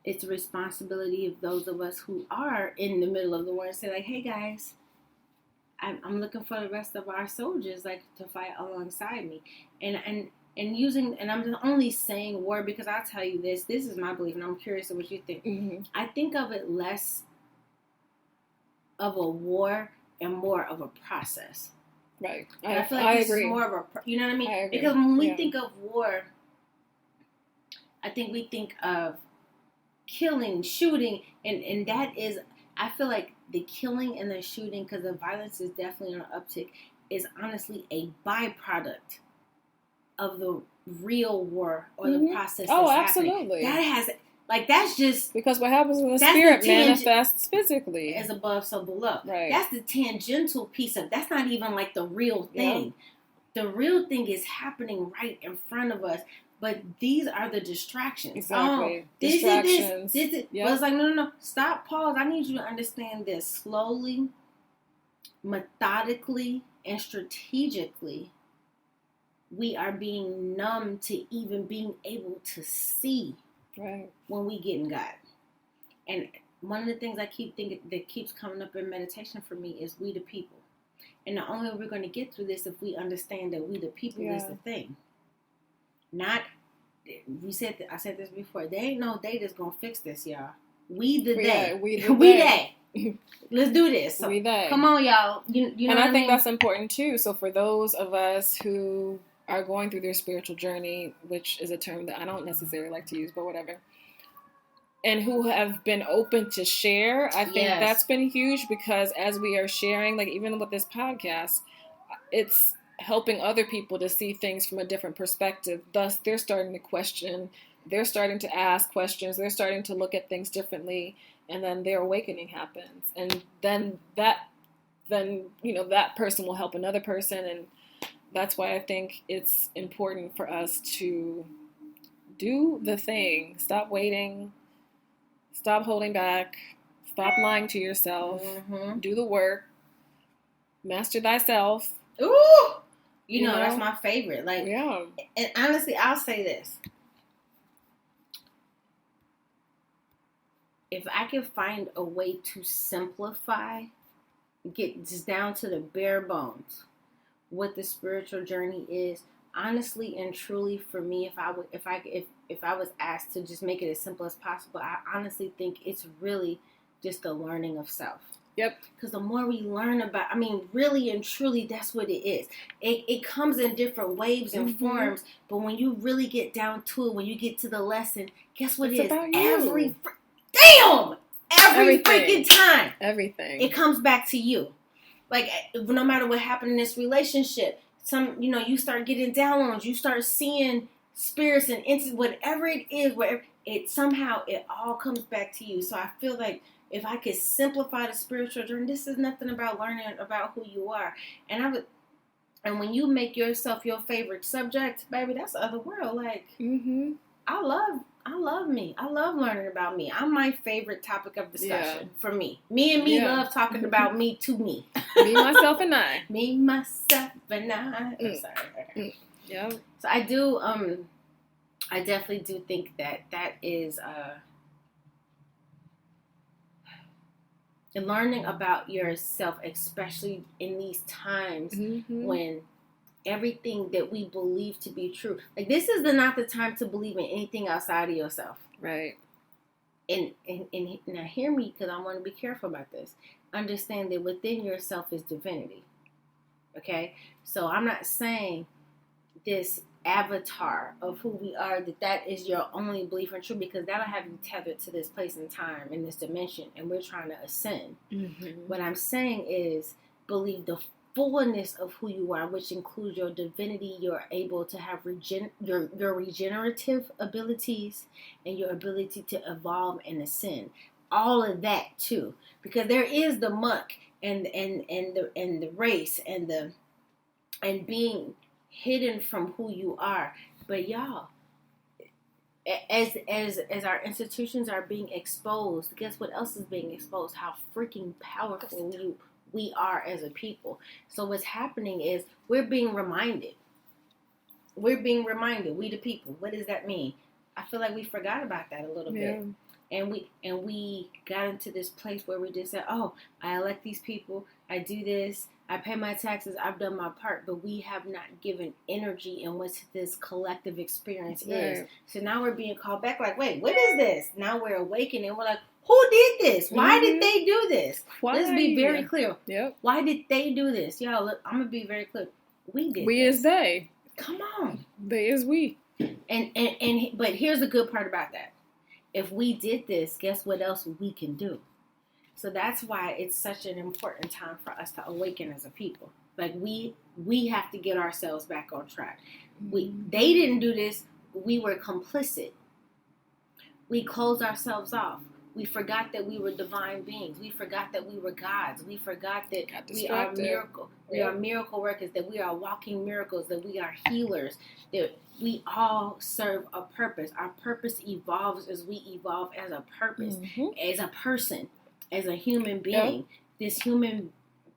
it's a responsibility of those of us who are in the middle of the war and say, like, hey guys, I'm looking for the rest of our soldiers, like, to fight alongside me. And I'm only saying war because I'll tell you this is my belief, and I'm curious of what you think. Mm-hmm. I think of it less of a war and more of a process. Right. I feel like this agree. Is more of a, you know what I mean? I agree. Because when we think of war, I think we think of killing, shooting, and that is, I feel like the killing and the shooting, because the violence is definitely on an uptick, is honestly a byproduct of the real war or the process that's absolutely. Happening. That's just... Because what happens in the spirit manifests physically. As above, so below. Right. That's the tangential piece of... That's not even like the real thing. Yeah. The real thing is happening right in front of us. But these are the distractions. Exactly. Distractions. This is. Yep. Well, it's like, no. Stop, pause. I need you to understand this. Slowly, methodically, and strategically, we are being numb to even being able to see when we get in God. And one of the things I keep thinking that keeps coming up in meditation for me is we the people. And the only way we're going to get through this if we understand that we the people is the thing. Not, I said this before. There ain't no day that's gonna fix this, y'all. We the day. We day. Let's do this. So, we day. Come on, y'all. You know and I think that's important too. So for those of us who are going through their spiritual journey, which is a term that I don't necessarily like to use, but whatever, and who have been open to share, I think that's been huge, because as we are sharing, like even with this podcast, it's helping other people to see things from a different perspective. Thus, they're starting to question, they're starting to ask questions, they're starting to look at things differently, and then their awakening happens. And then that person will help another person, and that's why I think it's important for us to do the thing. Stop waiting. Stop holding back. Stop lying to yourself. Mm-hmm. Do the work. Master thyself. Ooh! You know, that's my favorite. Like, yeah. And honestly, I'll say this. If I can find a way to simplify, get just down to the bare bones, what the spiritual journey is, honestly and truly, for me, if I was asked to just make it as simple as possible, I honestly think it's really just the learning of self. Yep. Because the more we learn about, really and truly, that's what it is. It comes in different waves and forms, but when you really get down to it, when you get to the lesson, guess what it is? Every freaking time. Everything. It comes back to you. Like, no matter what happened in this relationship, you start getting downloads, you start seeing spirits and entities, whatever it is, wherever it somehow it all comes back to you. So I feel like if I could simplify the spiritual journey, this is nothing about learning about who you are. And when you make yourself your favorite subject, baby, that's the other world. Like, I love me. I love learning about me. I'm my favorite topic of discussion for me. Me and me love talking about me to me. Me, myself, and I. Me, myself, and I. I'm sorry. Yeah. So I do, I definitely do think that is, learning about yourself, especially in these times when everything that we believe to be true, like, this is not the time to believe in anything outside of yourself. Right. And now hear me, because I want to be careful about this. Understand that within yourself is divinity. Okay? So I'm not saying this avatar of who we are, that is your only belief and truth, because that'll have you tethered to this place and time in this dimension, and we're trying to ascend. What I'm saying is believe the fullness of who you are, which includes your divinity. You're able to have your regenerative abilities and your ability to evolve and ascend. All of that too, because there is the muck and the race and being hidden from who you are. But y'all, as our institutions are being exposed, guess what else is being exposed? How freaking powerful we are as a people. So what's happening is we're being reminded. We the people. What does that mean? I feel like we forgot about that a little bit. And we got into this place where we just said, oh, I elect these people, I do this, I pay my taxes, I've done my part, but we have not given energy in what this collective experience is. So now we're being called back like, wait, what is this? Now we're awakening. We're like, who did this? Why did they do this? Let's be very clear. Yep. Why did they do this? Y'all, look, I'm going to be very clear. We did We this. Is they. Come on. They is we. But here's the good part about that. If we did this, guess what else we can do? So that's why it's such an important time for us to awaken as a people. Like, we have to get ourselves back on track. They didn't do this. We were complicit. We closed ourselves off. We forgot that we were divine beings. We forgot that we were gods. We forgot that we are miracle. We are miracle workers. That we are walking miracles. That we are healers. That we all serve a purpose. Our purpose evolves as we evolve as a purpose, as a person, as a human being. This human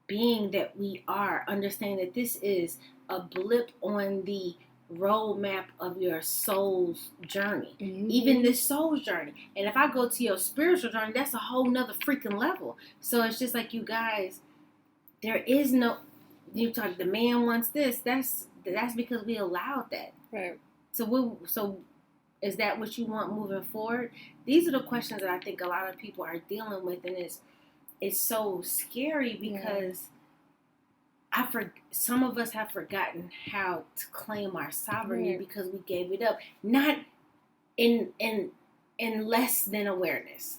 being that we are, understand that this is a blip on the roadmap of your soul's journey. Even this soul's journey. And if I go to your spiritual journey, that's a whole nother freaking level. So it's just like, you guys, there is no, you talk, the man wants this. That's because we allowed that. Right. So is that what you want moving forward? These are the questions that I think a lot of people are dealing with, and it's so scary because some of us have forgotten how to claim our sovereignty because we gave it up, not in less than awareness.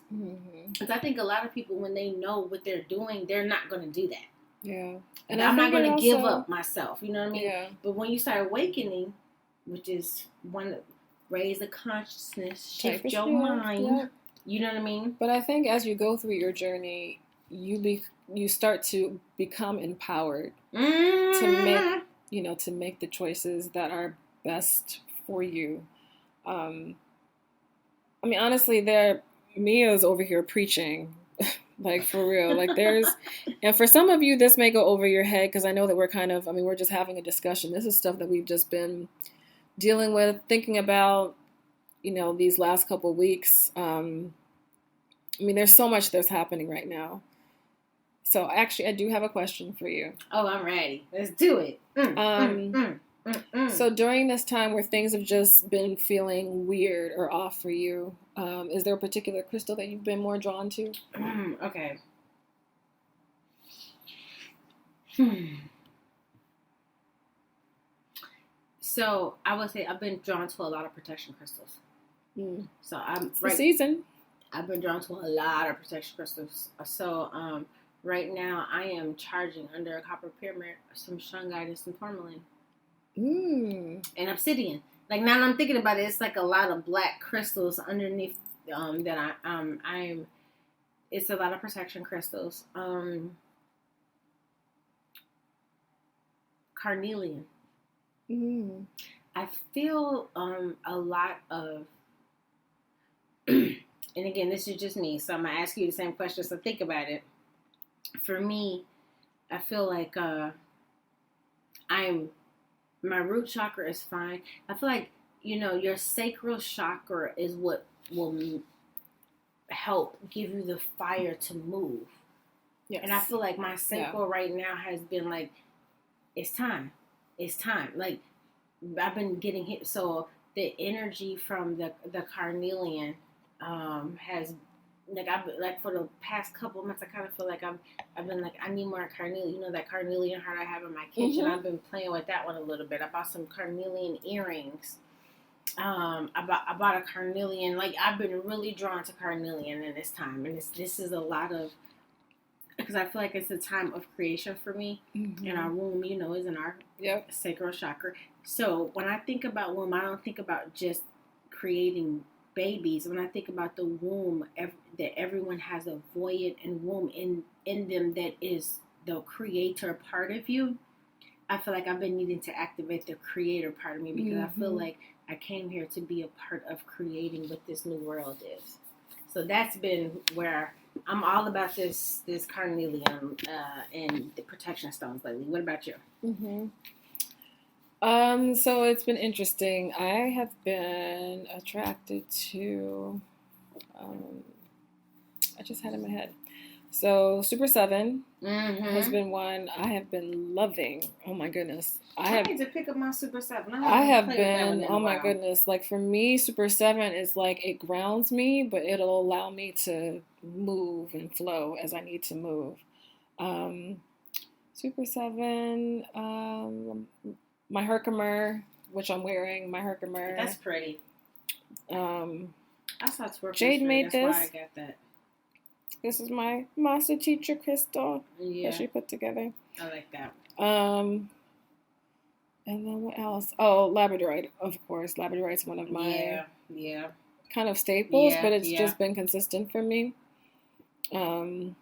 Because I think a lot of people, when they know what they're doing, they're not going to do that. Yeah. And I'm not going to give up myself. You know what I mean? Yeah. But when you start awakening, which is raise the consciousness, shift your mind. You know what I mean? But I think as you go through your journey, you start to become empowered to make the choices that are best for you. I mean, honestly, Mia's over here preaching, like for real. Like and for some of you, this may go over your head because I know that we're just having a discussion. This is stuff that we've just been dealing with, thinking about, these last couple of weeks. I mean, there's so much that's happening right now. So actually, I do have a question for you. Oh, I'm ready. Let's do it. So during this time where things have just been feeling weird or off for you, is there a particular crystal that you've been more drawn to? Okay. So I would say I've been drawn to a lot of protection crystals. So it's the season. I've been drawn to a lot of protection crystals. So right now I am charging under a copper pyramid some shungite and some tourmaline. And obsidian. Like now that I'm thinking about it, it's like a lot of black crystals underneath that I'm. It's a lot of protection crystals. Carnelian. I feel a lot of, and again, this is just me, so I'm gonna ask you the same question. So think about it. For me, I feel like my root chakra is fine. I feel like your sacral chakra is what will help give you the fire to move. Yes. And I feel like my sacral right now has been like, it's time. Like I've been getting hit. So the energy from the carnelian has like for the past couple of months, I kind of feel like I've been like, I need more carnelian. That carnelian heart I have in my kitchen. I've been playing with that one a little bit. I bought some carnelian earrings. I bought a carnelian. Like I've been really drawn to carnelian in this time, and this is a lot of, because I feel like it's a time of creation for me. And our womb, is in our sacral chakra. So when I think about womb, I don't think about just creating babies. When I think about the womb, that everyone has a void and womb in them that is the creator part of you, I feel like I've been needing to activate the creator part of me because I feel like I came here to be a part of creating what this new world is. So that's been where I'm all about this carnelian and the protection stones lately. What about you? So it's been interesting. I have been attracted to, I just had it in my head. So Super 7 has been one I have been loving. Oh my goodness. I need to pick up my Super 7. I have been, oh my goodness. Like for me, Super 7 is like, it grounds me, but it'll allow me to move and flow as I need to move. Super 7, my Herkimer, which I'm wearing, my Herkimer. That's pretty. I saw twerk. Jade made this. That's why I got that. This is my master teacher crystal that she put together. I like that. And then what else? Oh, labradorite, of course. Labradorite's one of my kind of staples, but it's just been consistent for me. And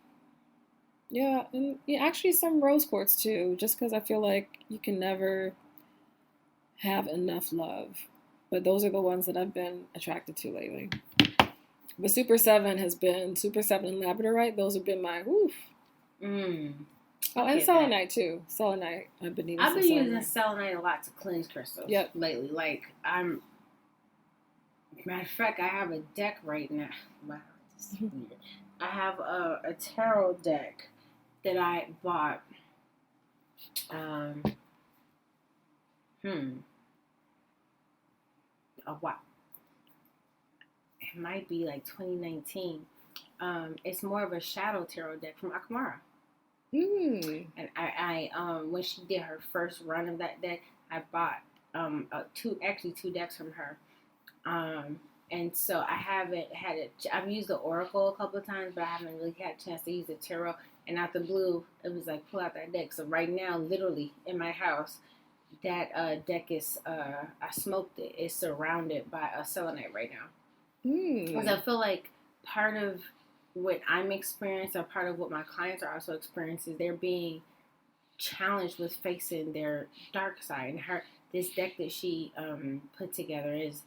actually some rose quartz too, just because I feel like you can never have enough love. But those are the ones that I've been attracted to lately. But Super 7 has been, Super 7 and labradorite, those have been my, woof. Oh, and selenite too. Selenite, I've been using selenite a lot to cleanse crystals lately. Like, matter of fact, I have a deck right now. Wow, this is weird. I have a tarot deck that I bought. a while. It might be like 2019. It's more of a shadow tarot deck from Akamara. And I when she did her first run of that deck, I bought two decks from her. And so I haven't had it. I've used the Oracle a couple of times, but I haven't really had a chance to use the tarot. And out the blue, it was like, pull out that deck. So right now, literally in my house, that deck is, I smoked it. It's surrounded by a selenite right now. Because I feel like part of what I'm experiencing, or part of what my clients are also experiencing, is they're being challenged with facing their dark side. And this deck that she put together is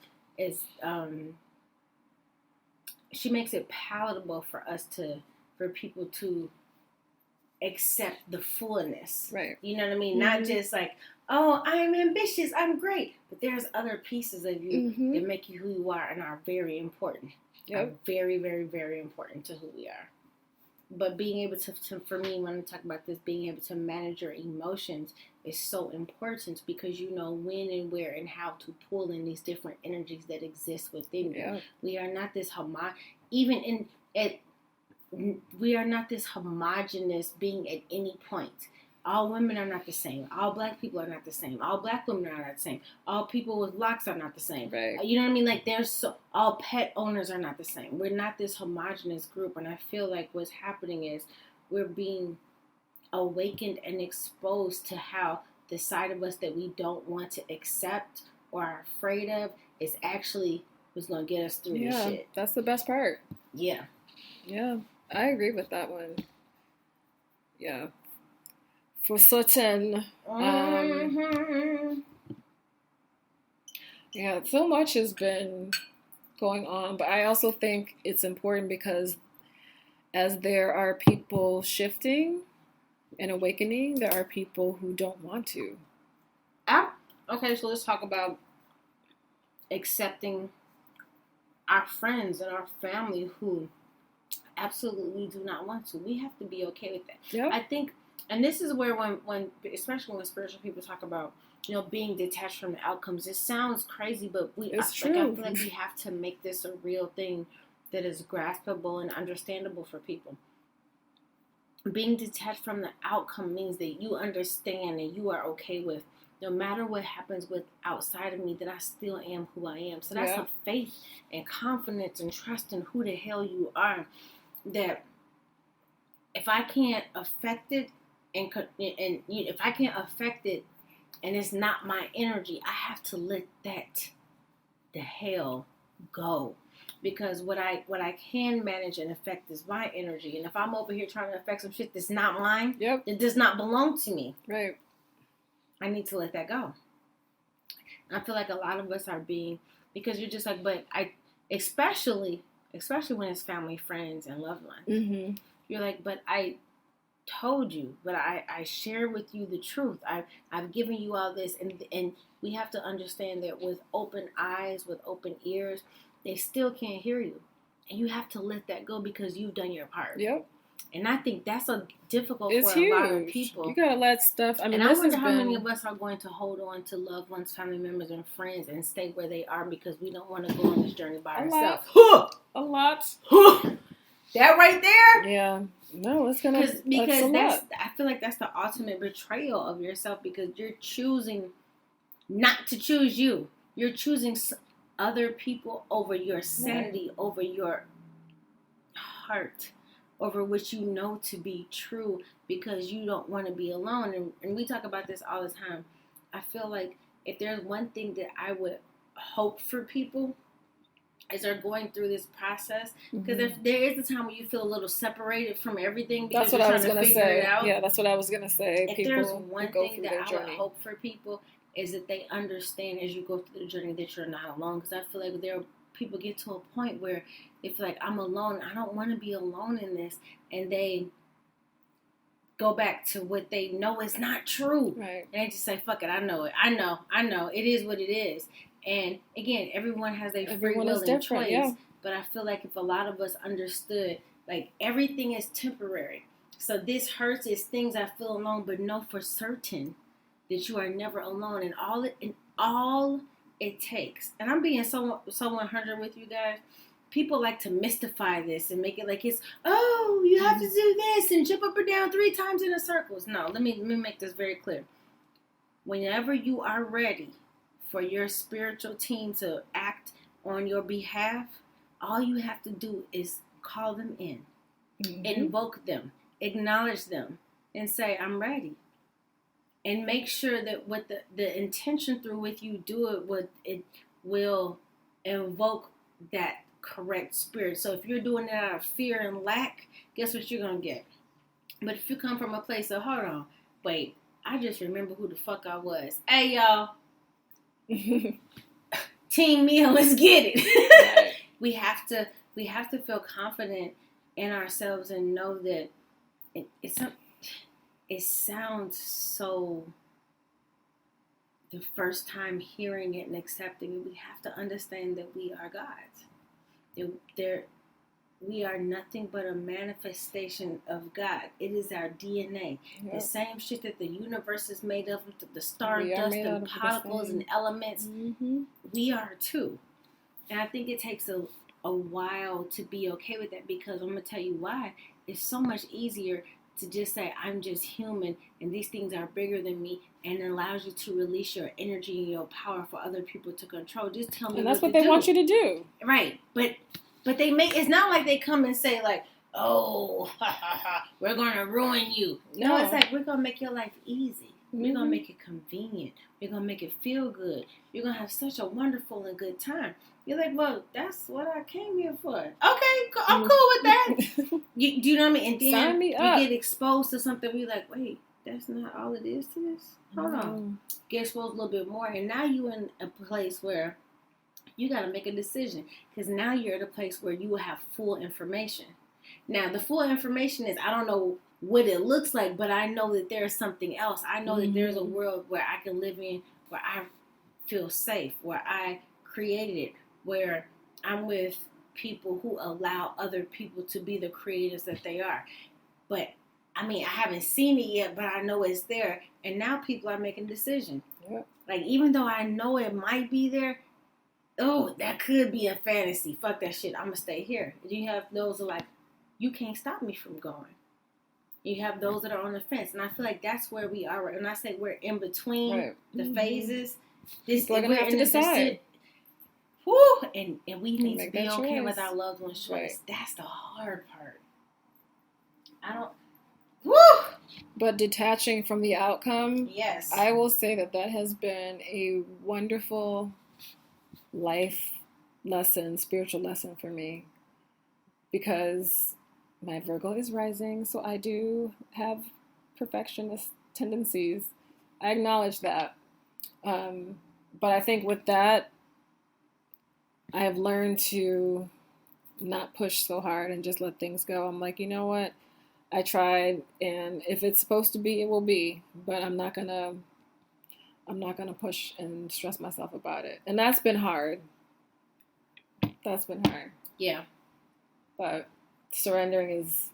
she makes it palatable for people to accept the fullness. Right. You know what I mean? Not just like, oh, I'm ambitious, I'm great. But there's other pieces of you that make you who you are and are very important. Yep. Are very, very, very important to who we are. But being able to, for me, when I talk about this, being able to manage your emotions is so important because you know when and where and how to pull in these different energies that exist within you. Yeah. We are not this we are not this homogenous being at any point. All women are not the same. All black people are not the same. All black women are not the same. All people with locks are not the same. Right. You know what I mean? Like all pet owners are not the same. We're not this homogenous group. And I feel like what's happening is we're being awakened and exposed to how the side of us that we don't want to accept or are afraid of is actually what's going to get us through this shit. That's the best part. Yeah. Yeah. I agree with that one. Yeah. For certain. Yeah, so much has been going on, but I also think it's important because as there are people shifting and awakening, there are people who don't want to. Okay, so let's talk about accepting our friends and our family who absolutely do not want to. We have to be okay with that. Yep. I think, and this is where when especially when spiritual people talk about, you know, being detached from the outcomes, it sounds crazy, but it's true. I feel like we have to make this a real thing that is graspable and understandable for people. Being detached from the outcome means that you understand and you are okay with no matter what happens with outside of me, that I still am who I am. So that's a faith and confidence and trust in who the hell you are. That if I can't affect it and if I can't affect it and it's not my energy, I have to let that the hell go. Because what I can manage and affect is my energy. And if I'm over here trying to affect some shit that's not mine, it does not belong to me. Right. I need to let that go. And I feel like a lot of us are being, because you're just like, but especially when it's family, friends, and loved ones. Mm-hmm. You're like, but I told you, but I share with you the truth. I've given you all this, and we have to understand that with open eyes, with open ears, they still can't hear you. And you have to let that go because you've done your part. Yep. And I think that's difficult it's for huge. a lot of people. You gotta let stuff. I mean, and I wonder how many of us are going to hold on to loved ones, family members, and friends, and stay where they are because we don't want to go on this journey by ourselves. A lot. That right there. Yeah. No, it's gonna because that's I feel like that's the ultimate betrayal of yourself because you're choosing not to choose you. You're choosing other people over your sanity, over your heart, over what you know to be true because you don't want to be alone. And we talk about this all the time. I feel like if there's one thing that I would hope for people as they're going through this process, because if there is a time where you feel a little separated from everything because that's what you're I was trying to figure it out. Yeah, that's what I was going to say. If there's one thing that I would hope for people is that they understand as you go through the journey that you're not alone. Because I feel like people get to a point where they feel like I'm alone. I don't want to be alone in this. And they go back to what they know is not true. Right. And they just say, fuck it, I know it. I know. It is what it is. And again, everyone has a free will and choice. Yeah. But I feel like if a lot of us understood, like everything is temporary. So this hurts is things I feel alone, but know for certain that you are never alone. And all it takes. And I'm being so 100 with you guys. People like to mystify this and make it like it's, oh, you have to do this and jump up or down 3 times in a circle. No, let me make this very clear. Whenever you are ready for your spiritual team to act on your behalf, all you have to do is call them in, invoke them, acknowledge them, and say, I'm ready. And make sure that what the intention through which you do it will invoke that correct spirit. So if you're doing it out of fear and lack, guess what you're going to get? But if you come from a place of, hold on, wait, I just remember who the fuck I was. Hey, y'all. Team Mia, let's get it. We have to feel confident in ourselves and know that it sounds so, the first time hearing it and accepting it, we have to understand that we are God's. We are nothing but a manifestation of God. It is our DNA. Yep. The same shit that the universe is made of, the stardust and particles and elements, we are too. And I think it takes a while to be okay with that, because I'm going to tell you why. It's so much easier to just say, I'm just human and these things are bigger than me, and it allows you to release your energy and your power for other people to control. Just tell me. And that's what they want you to do. Right. But they it's not like they come and say like, oh, we're going to ruin you. No, it's like, we're going to make your life easy. We're going to make it convenient. We're going to make it feel good. You're going to have such a wonderful and good time. You're like, well, that's what I came here for. Okay, I'm cool with that. Do you know what I mean? And then you get exposed to something where you're like, wait, that's not all it is to this? Hold on. Get exposed a little bit more. And now you're in a place where you got to make a decision, because now you're at a place where you will have full information. Now, the full information is, I don't know what it looks like, but I know that there's something else. I know that there's a world where I can live in, where I feel safe, where I created it, where I'm with people who allow other people to be the creators that they are. But, I mean, I haven't seen it yet, but I know it's there. And now people are making decisions. Yep. Like, even though I know it might be there, oh, that could be a fantasy. Fuck that shit. I'm going to stay here. And you have those who are like, you can't stop me from going. You have those that are on the fence. And I feel like that's where we are. And I say we're in between the phases. We're going to have to decide. Whew, and we need to be okay with our loved one's choice. Right. That's the hard part. But detaching from the outcome, yes, I will say that has been a wonderful life lesson, spiritual lesson for me, because my Virgo is rising, so I do have perfectionist tendencies. I acknowledge that. But I think with that, I have learned to not push so hard and just let things go. I'm like, you know what? I tried, and if it's supposed to be, it will be. But I'm not gonna push and stress myself about it. And that's been hard. Yeah. But surrendering it's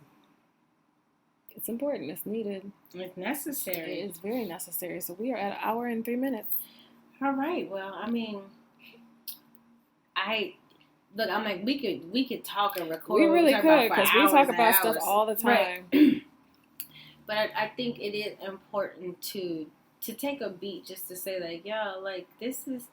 important. It's needed. It's necessary. It is very necessary. So we are at 1 hour and 3 minutes. All right. Well, I mean, I'm like, we could talk and record. We really could, because we talk about stuff all the time. Right. But I think it is important to take a beat just to say like, yo, like this is,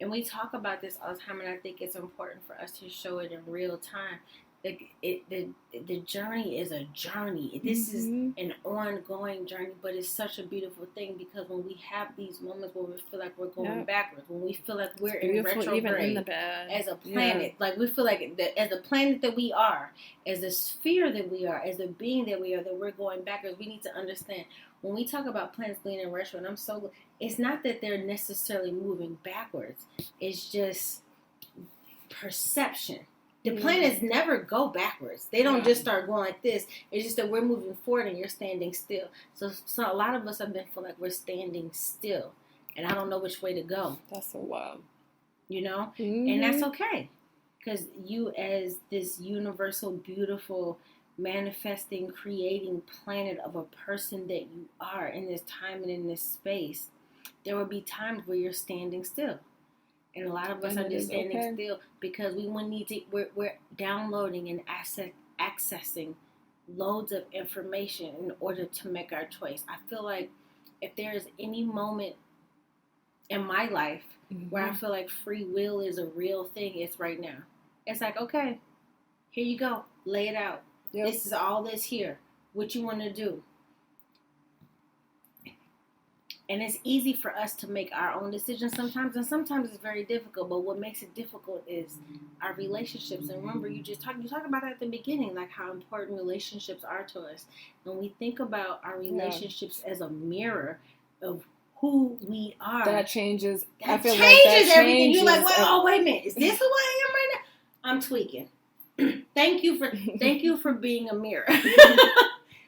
and we talk about this all the time, and I think it's important for us to show it in real time. Like the journey is a journey. This is an ongoing journey, but it's such a beautiful thing, because when we have these moments where we feel like we're going backwards, when we feel like we're in retrograde, even in the bad, as a planet, like we feel like as the planet that we are, as the sphere that we are, as the being that we are, that we're going backwards. We need to understand when we talk about planets being in retro, and it's not that they're necessarily moving backwards. It's just perception. The planets never go backwards. They don't just start going like this. It's just that we're moving forward and you're standing still. So a lot of us have been feel like we're standing still. And I don't know which way to go. That's so wild. You know? And that's okay. Because you, as this universal, beautiful, manifesting, creating planet of a person that you are in this time and in this space, there will be times where you're standing still. And a lot of us are just standing still because we need to. We're downloading and accessing loads of information in order to make our choice. I feel like if there is any moment in my life where I feel like free will is a real thing, it's right now. It's like, okay, here you go, lay it out. Yep. This is all this here. What you want to do. And it's easy for us to make our own decisions sometimes, and sometimes it's very difficult. But what makes it difficult is our relationships. And remember, you talk about that at the beginning, like how important relationships are to us. When we think about our relationships as a mirror of who we are, that changes. I feel like that changes everything. You're like, well, wait a minute, is this who I am right now? I'm tweaking. Thank you for being a mirror.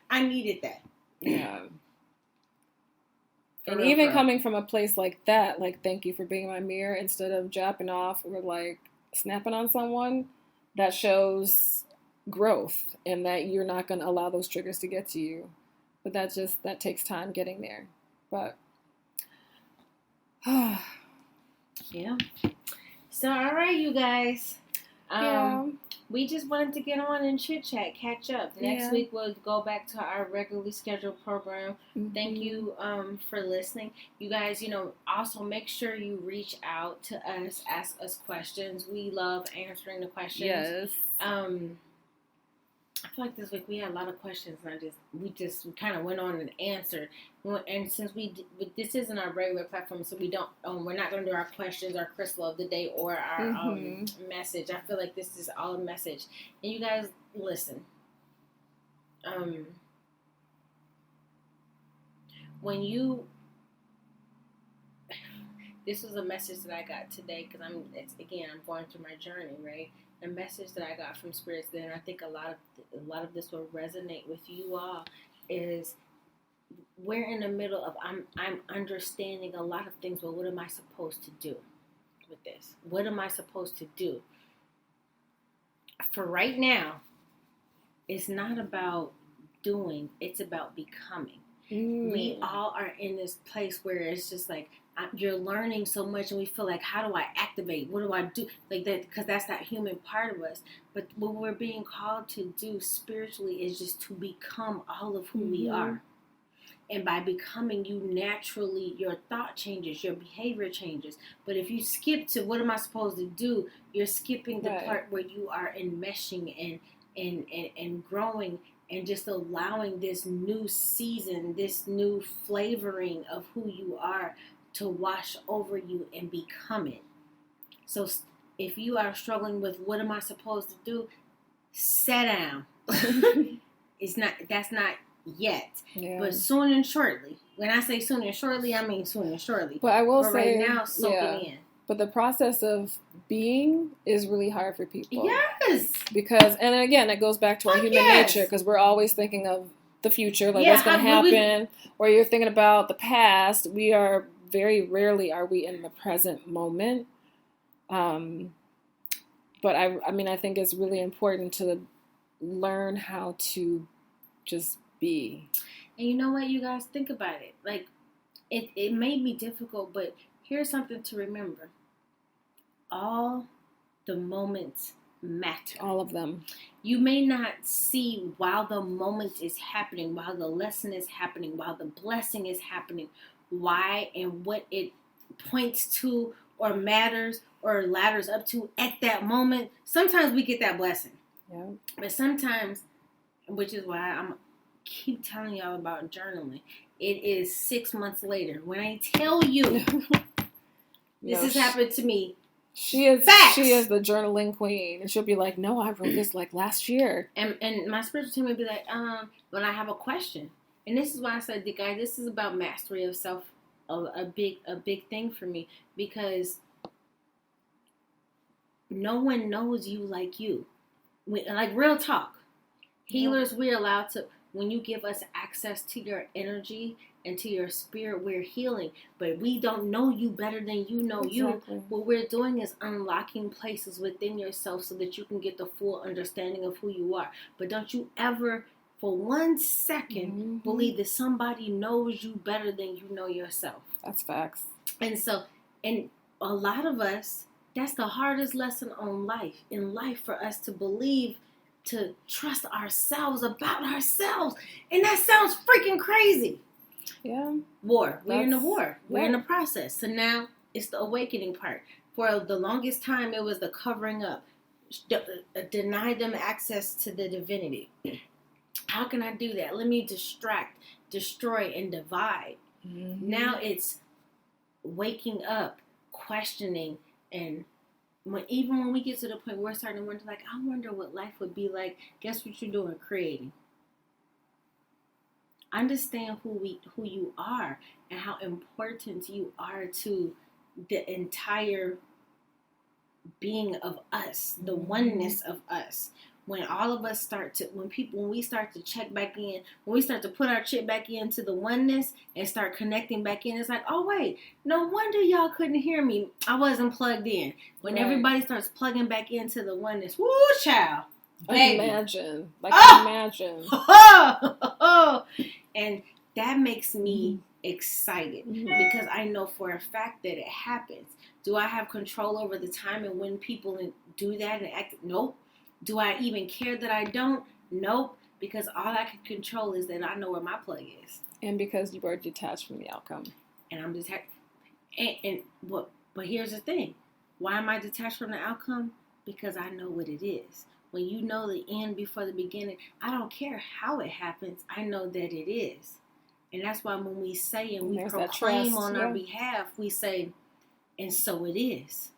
I needed that. Yeah. And even coming from a place like that, like, thank you for being my mirror, instead of japping off or, like, snapping on someone, that shows growth and that you're not going to allow those triggers to get to you. But that takes time getting there. But, yeah. So, all right, you guys. We just wanted to get on and chit-chat, catch up. Next week, we'll go back to our regularly scheduled program. Thank you for listening. You guys, also make sure you reach out to us, ask us questions. We love answering the questions. Yes. I feel like this week we had a lot of questions, and we kind of went on and answered. And since this isn't our regular platform, so we don't, we're not going to do our questions, our crystal of the day, or our message. I feel like this is all a message. And you guys, listen. This was a message that I got today because I'm going through my journey, right? The message that I got from spirits, then I think a lot of this will resonate with you all, is we're in the middle of I'm understanding a lot of things. Well, what am I supposed to do with this? What am I supposed to do? For right now, it's not about doing, it's about becoming. We all are in this place where it's just like, you're learning so much, and we feel like, how do I activate? What do I do? Like that, because that's that human part of us. But what we're being called to do spiritually is just to become all of who we are. And by becoming, you naturally, your thought changes, your behavior changes. But if you skip to what am I supposed to do, you're skipping the part where you are enmeshing and growing and just allowing this new season, this new flavoring of who you are to wash over you and become it. So if you are struggling with what am I supposed to do, sit down. That's not yet. Yeah. But soon and shortly. When I say soon and shortly, I mean soon and shortly. But I will say right now, soak it in. But the process of being is really hard for people. Yes. Because, and again, it goes back to our human nature, because we're always thinking of the future, like what's going to happen, or you're thinking about the past. Very rarely are we in the present moment. But I think it's really important to learn how to just be. And you know what, you guys, think about it. Like, it may be difficult, but here's something to remember. All the moments matter. All of them. You may not see while the moment is happening, while the lesson is happening, while the blessing is happening, why and what it points to or matters or ladders up to at that moment. Sometimes we get that blessing. Yeah. But sometimes, which is why I'm keep telling y'all about journaling, it is 6 months later when I tell you this has happened to me. She is the journaling queen, and she'll be like, "No, I wrote this like last year." And my spiritual team would be like, "When I have a question," and this is why I said, guys, this is about mastery of self, a big thing for me, because no one knows you like you. Like real talk, healers, we're allowed to. When you give us access to your energy and to your spirit, we're healing. But we don't know you better than you know you. What we're doing is unlocking places within yourself so that you can get the full understanding of who you are. But don't you ever, for 1 second, believe that somebody knows you better than you know yourself. That's facts. And so, and a lot of us, that's the hardest lesson in life for us to believe, to trust ourselves about ourselves. And that sounds freaking crazy. Yeah. War. We're in the war. We're in the process. So now it's the awakening part. For the longest time, it was the covering up. Deny them access to the divinity. How can I do that? Let me distract, destroy, and divide. Mm-hmm. Now it's waking up, questioning, and even when we get to the point where we're starting to wonder, like, I wonder what life would be like. Guess what you're doing? Creating. Understand who you are and how important you are to the entire being of us, the oneness of us. When all of us when we start to check back in, when we start to put our chip back into the oneness and start connecting back in, it's like, oh wait, no wonder y'all couldn't hear me. I wasn't plugged in. When everybody starts plugging back into the oneness, woo, child. Imagine. Imagine. And that makes me excited because I know for a fact that it happens. Do I have control over the time and when people do that and act? Nope. Do I even care that I don't? Nope. Because all I can control is that I know where my plug is. And because you are detached from the outcome. And I'm detached. But here's the thing. Why am I detached from the outcome? Because I know what it is. When you know the end before the beginning, I don't care how it happens. I know that it is. And that's why when we say and we proclaim on our behalf, we say, and so it is.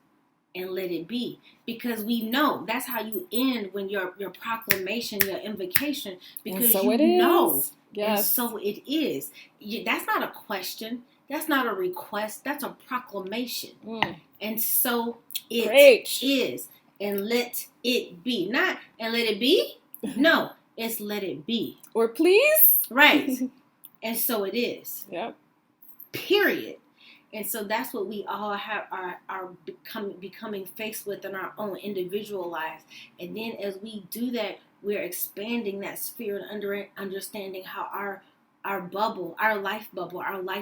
And let it be. Because we know that's how you end when your proclamation, your invocation. Because you know. Yes. And so it is. That's not a question. That's not a request. That's a proclamation. And so it is. And let it be. Not, and let it be. No, it's let it be. Or please. Right. And so it is. Yep. Period. And so that's what we all are becoming faced with in our own individual lives. And then as we do that, we're expanding that sphere and understanding how our bubble, our life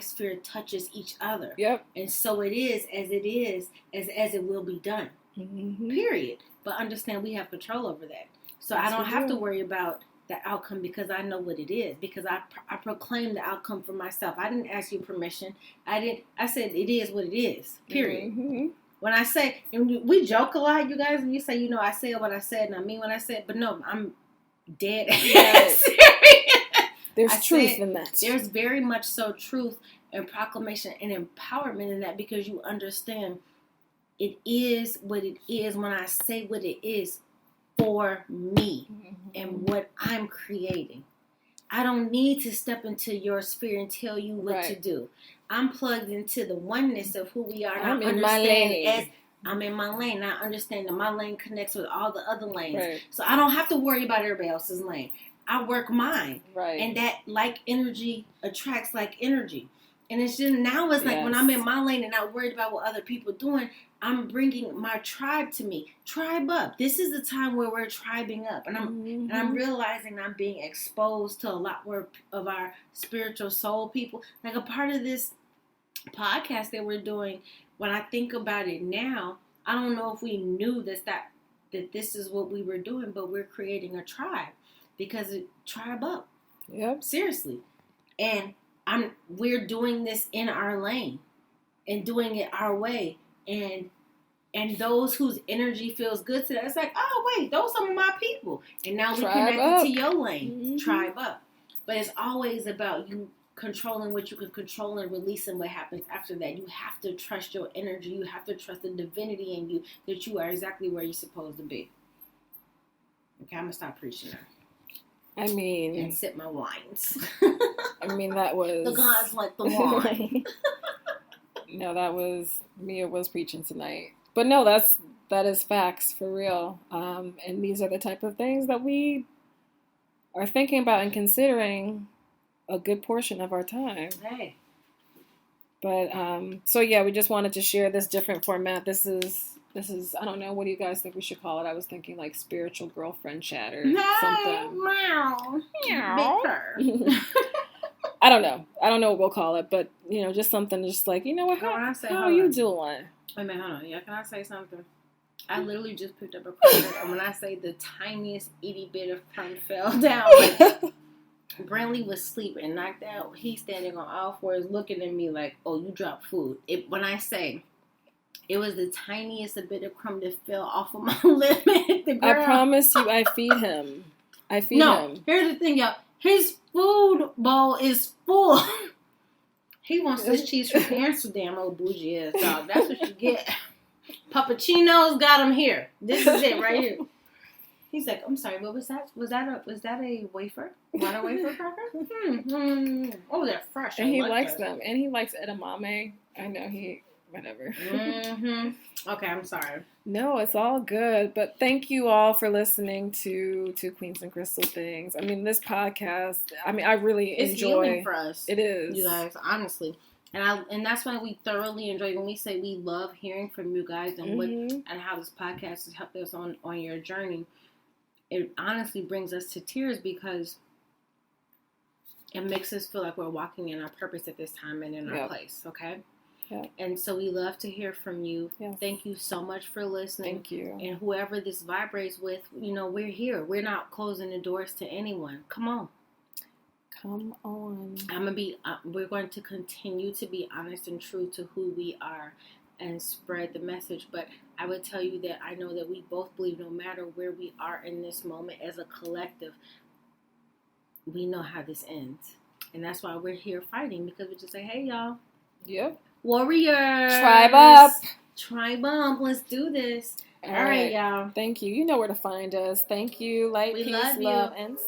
sphere touches each other. Yep. And so it is, as it will be done. Mm-hmm. Period. But understand we have control over that. So I don't have to worry about the outcome because I know what it is. Because I proclaim the outcome for myself. I didn't ask you permission. I said it is what it is. Period. Mm-hmm. When I say, and we joke a lot, you guys, when you say, I said what I said and I mean what I said. But no, I'm dead serious. There's truth in that. There's very much so truth and proclamation and empowerment in that because you understand it is what it is when I say what it is for me and what I'm creating. I don't need to step into your sphere and tell you what to do. I'm plugged into the oneness of who we are. I'm in my lane. I'm in my lane. I understand that my lane connects with all the other lanes. Right. So I don't have to worry about everybody else's lane. I work mine. Right. And that like energy attracts like energy. And it's just now it's like when I'm in my lane and not worried about what other people are doing, I'm bringing my tribe to me. Tribe up. This is the time where we're tribing up. And I'm realizing I'm being exposed to a lot more of our spiritual soul people. Like a part of this podcast that we're doing, when I think about it now, I don't know if we knew that this is what we were doing, but we're creating a tribe. Because it tribe up. Yep. Seriously. And we're doing this in our lane and doing it our way. And those whose energy feels good to that, it's like, oh wait, those are some of my people. And now we connected to your lane. Tribe up. But it's always about you controlling what you can control and releasing what happens after that. You have to trust your energy. You have to trust the divinity in you that you are exactly where you're supposed to be. Okay, I'm gonna stop preaching now. I mean, and sip my wines. I mean, that was the gods like the wine. No, Mia was preaching tonight. But no, that is facts for real. And these are the type of things that we are thinking about and considering a good portion of our time. Hey. But so yeah, we just wanted to share this different format. This is I don't know, what do you guys think we should call it? I was thinking like spiritual girlfriend chat or something. Meow. I don't know. I don't know what we'll call it, but, just something just like, you know what, how are you doing? Wait a minute, hold on. Yeah, can I say something? I literally just picked up a crumb, and when I say the tiniest itty bit of crumb fell down, Brantley was asleep and knocked out. He's standing on all fours looking at me like, oh, you dropped food. When I say it was the tiniest bit of crumb that fell off of my lip at the ground. I promise you I feed him. No, here's the thing, y'all. His food bowl is full. He wants this cheese from Amsterdam, old bougie ass dog. That's what you get. Puppuccino's got him here. This is it right here. He's like, I'm sorry, what was that? Was that a wafer? Water wafer cracker? Oh, they're fresh. And he likes them. And he likes edamame. I know whatever. Okay, I'm sorry. No, it's all good. But thank you all for listening to Queens and Crystal Things. I mean, this podcast, I really it's enjoy. It's healing for us. It is. You guys, honestly. And that's why we thoroughly enjoy when we say we love hearing from you guys and and how this podcast has helped us on your journey. It honestly brings us to tears because it makes us feel like we're walking in our purpose at this time and in our place, okay? Yeah. And so we love to hear from you. Yes. Thank you so much for listening. Thank you. And whoever this vibrates with, we're here. We're not closing the doors to anyone. Come on. Come on. We're going to continue to be honest and true to who we are and spread the message. But I would tell you that I know that we both believe no matter where we are in this moment as a collective, we know how this ends. And that's why we're here fighting, because we just say, hey, y'all. Yep. Warriors. Tribe up. Let's do this. All right, y'all. Thank you. You know where to find us. Thank you. Light, peace, love, and